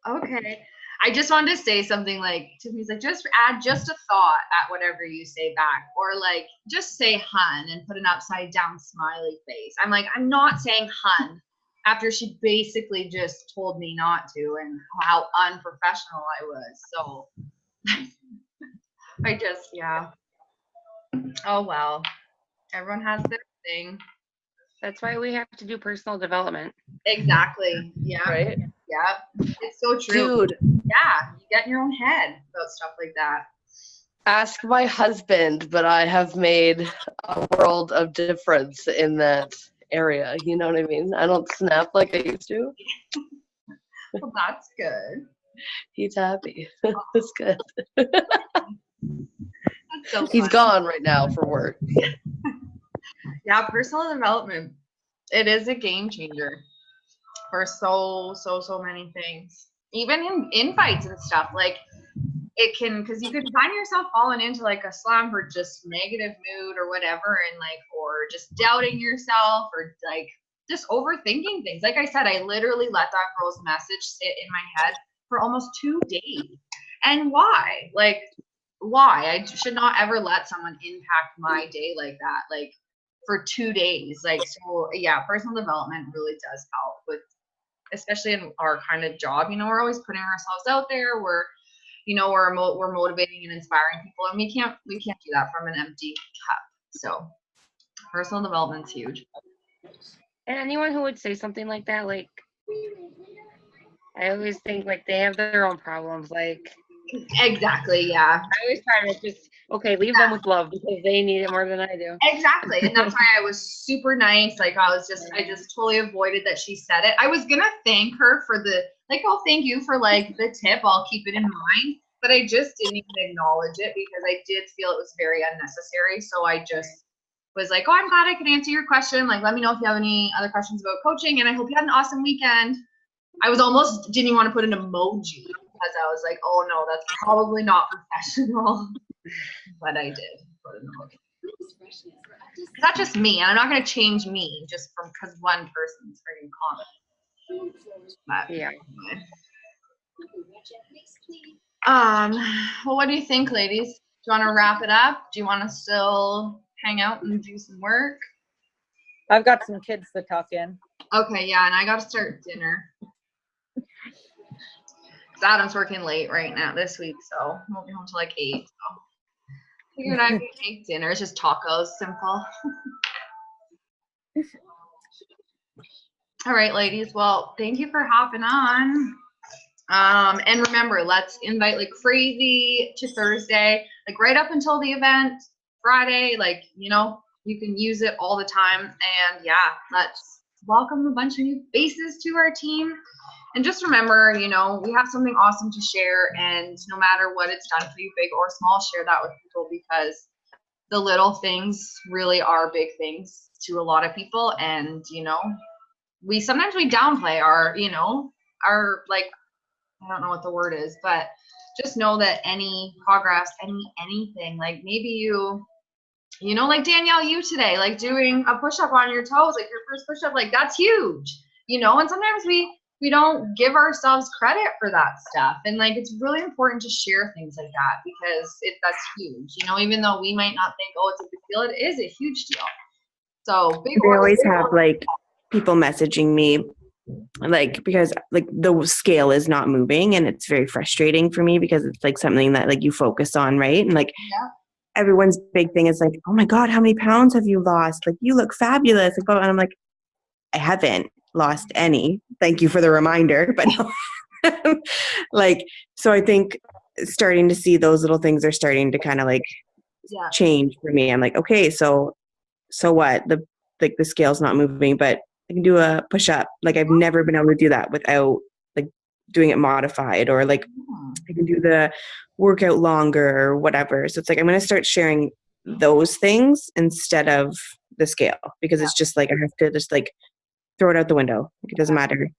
oh, okay. I just wanted to say something like Tiffany's like, just add just a thought at whatever you say back, or like just say hun and put an upside down smiley face. I'm like, I'm not saying hun after she basically just told me not to, and how unprofessional I was. So I just, yeah. Oh well. Everyone has their thing. That's why we have to do personal development. Exactly. Yeah. Right? Yeah. It's so true. Dude, Yeah. You get in your own head about stuff like that. ask my husband, but I have made a world of difference in that area. You know what I mean? I don't snap like I used to. Well, that's good. He's happy. It's good. That's so He's fun. gone right now for work. Yeah, personal development. It is a game changer for so many things. Even in fights and stuff. Like it can, because you can find yourself falling into like a slump or just negative mood or whatever, and like, or just doubting yourself, or like just overthinking things. Like I said, I literally let that girl's message sit in my head for almost 2 days. And why? Like, why? I should not ever let someone impact my day like that, like for 2 days. Like, so yeah, personal development really does help with, especially in our kind of job. You know, we're always putting ourselves out there. We're, you know, we're motivating and inspiring people, and we can't do that from an empty cup. So personal development's huge. And anyone who would say something like that, like, I always think like they have their own problems. Like, Exactly. Yeah. I always try to just, okay, leave them with love because they need it more than I do. Exactly. And that's why I was super nice. Like I just totally avoided that she said it. I was gonna thank her for the, like, oh, thank you for like the tip. I'll keep it in mind. But I just didn't even acknowledge it because I did feel it was very unnecessary. So I just was like, oh, I'm glad I could answer your question. Like, let me know if you have any other questions about coaching, and I hope you had an awesome weekend. I was almost didn't even want to put an emoji because I was like, oh no, that's probably not professional. But I did put an emoji. That's just me, and I'm not going to change me just from because one person's freaking comment. But, Yeah. anyway. Well, what do you think, ladies? Do you want to wrap it up? Do you want to still hang out and do some work? I've got some kids to tuck in. Okay, yeah, and I got to start dinner. Adam's working late right now this week, so he won't be home till like 8. So figured I could make dinner. It's just tacos, simple. All right, ladies. Well, thank you for hopping on. And remember, let's invite like crazy to Thursday, like right up until the event, Friday. Like, you know, you can use it all the time. And yeah, let's welcome a bunch of new faces to our team. And just remember, you know, we have something awesome to share, and no matter what it's done for you, big or small, share that with people, because the little things really are big things to a lot of people. And, you know, sometimes we downplay our, you know, our, like, I don't know what the word is, but just know that any progress, anything, like maybe you know, like Danielle, you today, like doing a push-up on your toes, like your first push-up, like that's huge, you know. And sometimes we don't give ourselves credit for that stuff, and like it's really important to share things like that, because that's huge, you know. Even though we might not think, oh, it's a big deal, it is a huge deal. So big. They always have like people messaging me, like, because like the scale is not moving, and it's very frustrating for me because it's like something that like you focus on, right? And like everyone's big thing is like, oh my God, how many pounds have you lost? Like, you look fabulous. And I'm like, I haven't lost any. Thank you for the reminder. But no. Like, so I think starting to see those little things are starting to kind of like change for me. I'm like, okay, so what? The scale's not moving, but I can do a push up. Like, I've never been able to do that without like doing it modified, or like I can do the workout longer or whatever. So it's like, I'm going to start sharing those things instead of the scale, because it's just like, I have to just like throw it out the window. Like, it doesn't matter.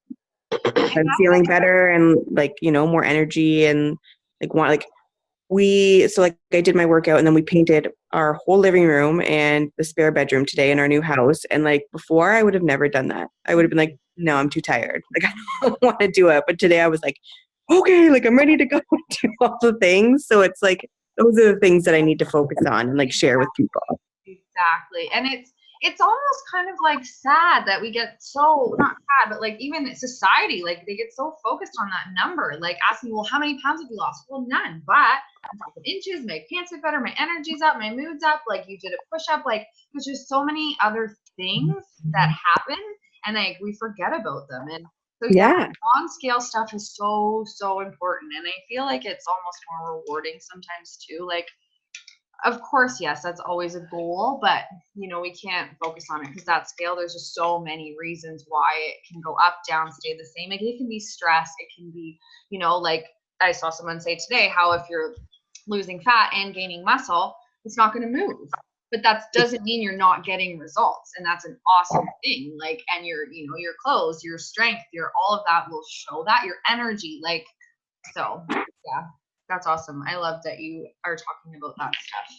I'm feeling better and like, you know, more energy and like I did my workout and then we painted our whole living room and the spare bedroom today in our new house. And like before I would have never done that. I would have been like, no, I'm too tired. Like I don't want to do it. But today I was like, okay, like I'm ready to go do all the things. So it's like, those are the things that I need to focus on and like share with people. Exactly. And it's almost kind of like sad that we get so, not sad, but like even in society, like they get so focused on that number, like asking, well, how many pounds have you lost? Well, none, but I'm talking inches, my pants fit better, my energy's up, my mood's up, like you did a push-up, like there's just so many other things that happen and like we forget about them. And so Yeah. on scale stuff is so, so important. And I feel like it's almost more rewarding sometimes too. Like, of course, yes, that's always a goal, but you know, we can't focus on it because that scale, there's just so many reasons why it can go up, down, stay the same. Like it can be stress, it can be, you know, like I saw someone say today, how if you're losing fat and gaining muscle, it's not going to move. But that doesn't mean you're not getting results. And that's an awesome thing. Like, and your, you know, your clothes, your strength, your all of that will show that, your energy. Like, so yeah. That's awesome. I love that you are talking about that stuff.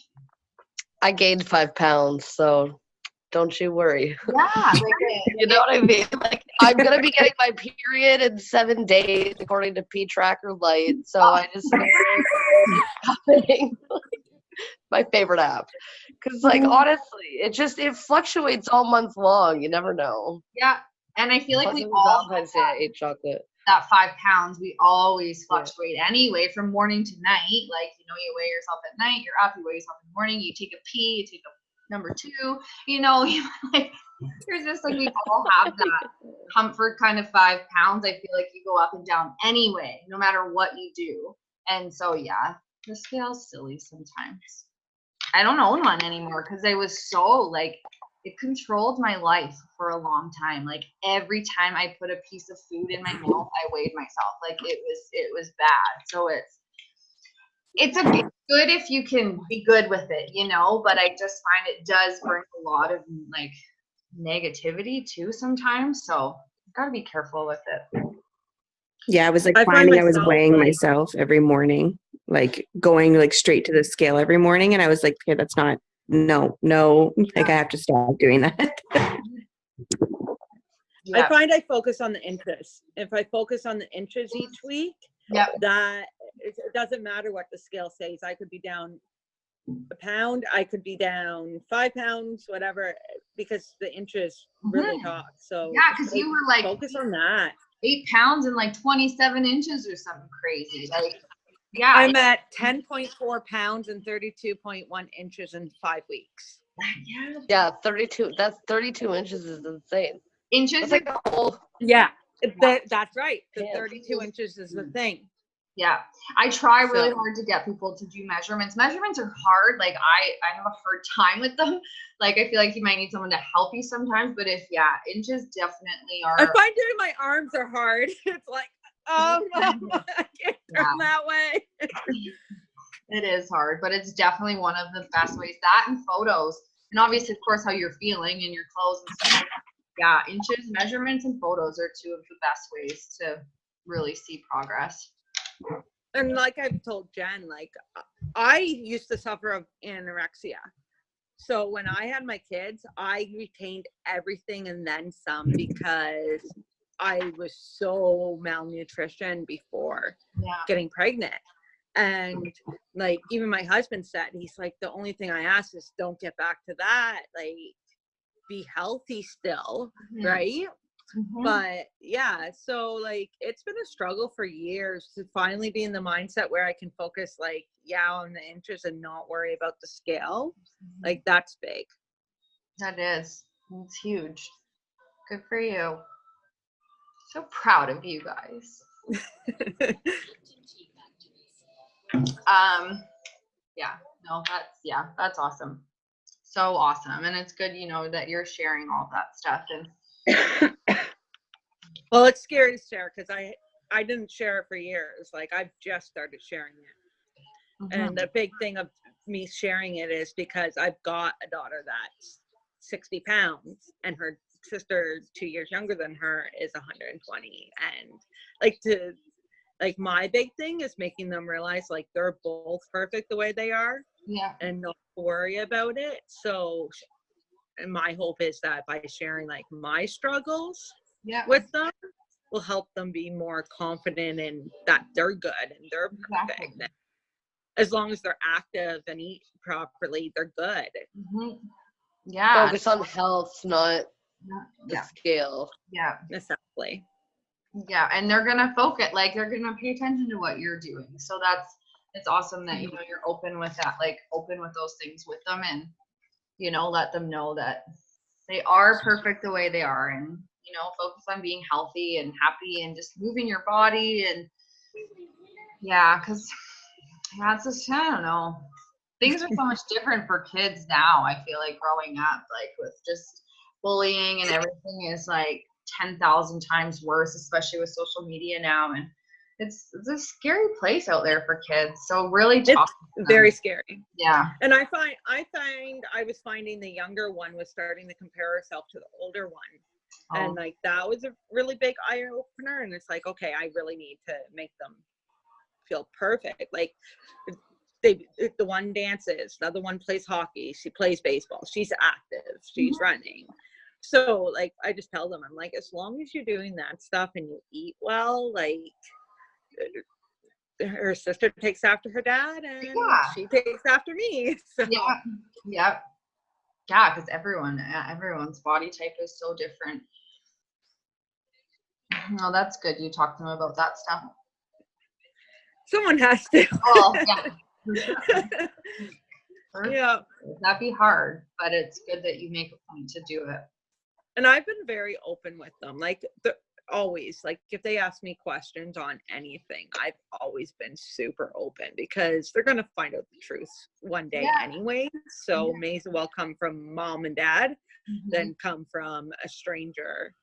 I gained 5 pounds, so don't you worry. Yeah. You know what I mean? Like I'm gonna be getting my period in 7 days according to P Tracker Lite. So I just my favorite app. Cause like honestly, it fluctuates all month long. You never know. Yeah. And I feel like Plus we it was all Valentine's Day, I ate chocolate. that 5 pounds, we always fluctuate anyway from morning to night. Like, you know, you weigh yourself at night, you're up, you weigh yourself in the morning, you take a pee, you take a number 2, you know, like there's just like we all have that comfort kind of 5 pounds. I feel like you go up and down anyway, no matter what you do. And so yeah, the scale's silly sometimes. I don't own one anymore because I was so like it controlled my life for a long time. Like every time I put a piece of food in my mouth, I weighed myself. Like it was bad. So it's good if you can be good with it, you know, but I just find it does bring a lot of like negativity too sometimes. So gotta be careful with it. Yeah, I was like I find finding I was myself, weighing like- myself every morning, like going like straight to the scale every morning. And I was like, okay, that's not, no, like I have to stop doing that. Yeah. I find I focus on the inches. If I focus on the inches each week, Yep. that it doesn't matter what the scale says. I could be down a pound, I could be down 5 pounds, whatever, because the inches really talk. So Yeah, because you were like focus on that. 8 pounds and like 27 inches or something crazy. Like, yeah. I'm at 10.4 pounds and 32.1 inches in 5 weeks. Yeah. Yeah, 32. That's 32 inches is insane. Inches. That's like a whole. Yeah, that's right. The Yeah. 32 inches is the thing. Yeah. I try really So- hard to get people to do measurements. Measurements are hard. Like I have a hard time with them. Like I feel like you might need someone to help you sometimes, but if inches definitely are. I find doing my arms are hard. It's like, I can't turn that way. It is hard, but it's definitely one of the best ways. That and photos. And obviously, of course, how you're feeling and your clothes and stuff. Yeah, inches, measurements, and photos are 2 of the best ways to really see progress. And like I've told Jen, like I used to suffer of anorexia. So when I had my kids, I retained everything and then some because I was so malnutrition before Yeah. getting pregnant. And like even my husband said, he's like, the only thing I ask is don't get back to that. Like be healthy still, right? Mhm. But yeah, so like it's been a struggle for years to finally be in the mindset where I can focus like on the inches and not worry about the scale. Like that's big. That is. It's huge. Good for you. So proud of you guys. That's awesome. So awesome. And it's good, you know, that you're sharing all that stuff. And Well, it's scary to share because I didn't share it for years. Like I've just started sharing it. And the big thing of me sharing it is because I've got a daughter that's 60 pounds and her sister 2 years younger than her is 120. And like my big thing is making them realize like they're both perfect the way they are Yeah. and not worry about it. So, and my hope is that by sharing like my struggles Yeah. with them will help them be more confident in that they're good and they're perfect. Exactly. As long as they're active and eat properly, they're good. Mhm. Yeah. Focus on health, not the Yeah. scale. Yeah. Exactly. Yeah. And they're gonna focus, like they're gonna pay attention to what you're doing. So it's awesome that you're open with that, like open with those things with them, and let them know that they are perfect the way they are, and focus on being healthy and happy and just moving your body. And yeah, because that's just, I don't know, things are so much different for kids now. I feel like growing up, like with just bullying and everything is like 10,000 times worse, especially with social media now. And it's a scary place out there for kids. So really talk to them. Very scary. Yeah. And I was finding the younger one was starting to compare herself to the older one. And like that was a really big eye opener. And it's like, okay, I really need to make them feel perfect. Like the one dances, the other one plays hockey, she plays baseball, she's active, she's running. So like I just tell them, I'm like, as long as you're doing that stuff and you eat well, like her sister takes after her dad and she takes after me. So Yeah, because everyone's body type is so different. No, that's good. You talk to them about that stuff. someone has to. Oh, yeah. Yeah. That'd be hard, but it's good that you make a point to do it. And I've been very open with them. Like always, like if they ask me questions on anything, I've always been super open because they're going to find out the truth one day anyway. So may as well come from mom and dad than come from a stranger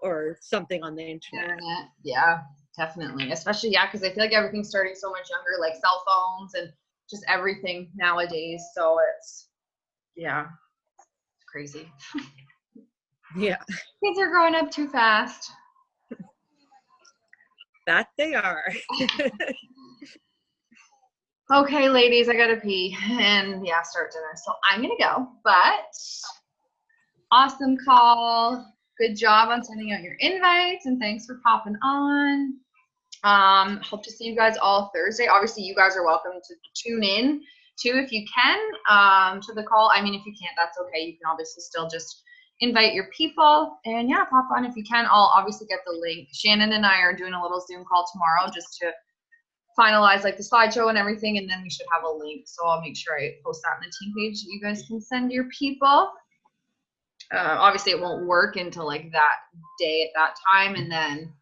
or something on the internet. Yeah, definitely. Especially, because I feel like everything's starting so much younger, like cell phones and just everything nowadays. So it's crazy. Yeah. Kids are growing up too fast. That they are. Okay, ladies, I gotta pee and start dinner. So I'm gonna go, but awesome call. Good job on sending out your invites, and thanks for popping on. Hope to see you guys all Thursday. Obviously, you guys are welcome to tune in too if you can to the call. I mean, if you can't, that's okay. You can obviously still just invite your people, and pop on if you can. I'll obviously get the link. Shannon and I are doing a little Zoom call tomorrow just to finalize like the slideshow and everything, and then we should have a link. So I'll make sure I post that on the team page. You guys can send your people. Obviously, it won't work until like that day at that time, and then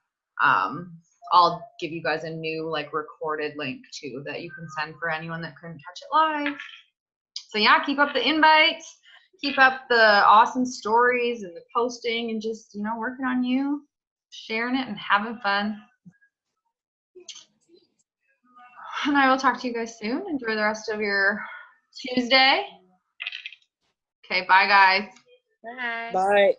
I'll give you guys a new like recorded link too that you can send for anyone that couldn't catch it live. So keep up the invites, keep up the awesome stories and the posting, and just working on you, sharing it, and having fun. And I will talk to you guys soon. Enjoy the rest of your Tuesday. Okay, bye guys. Bye. Bye.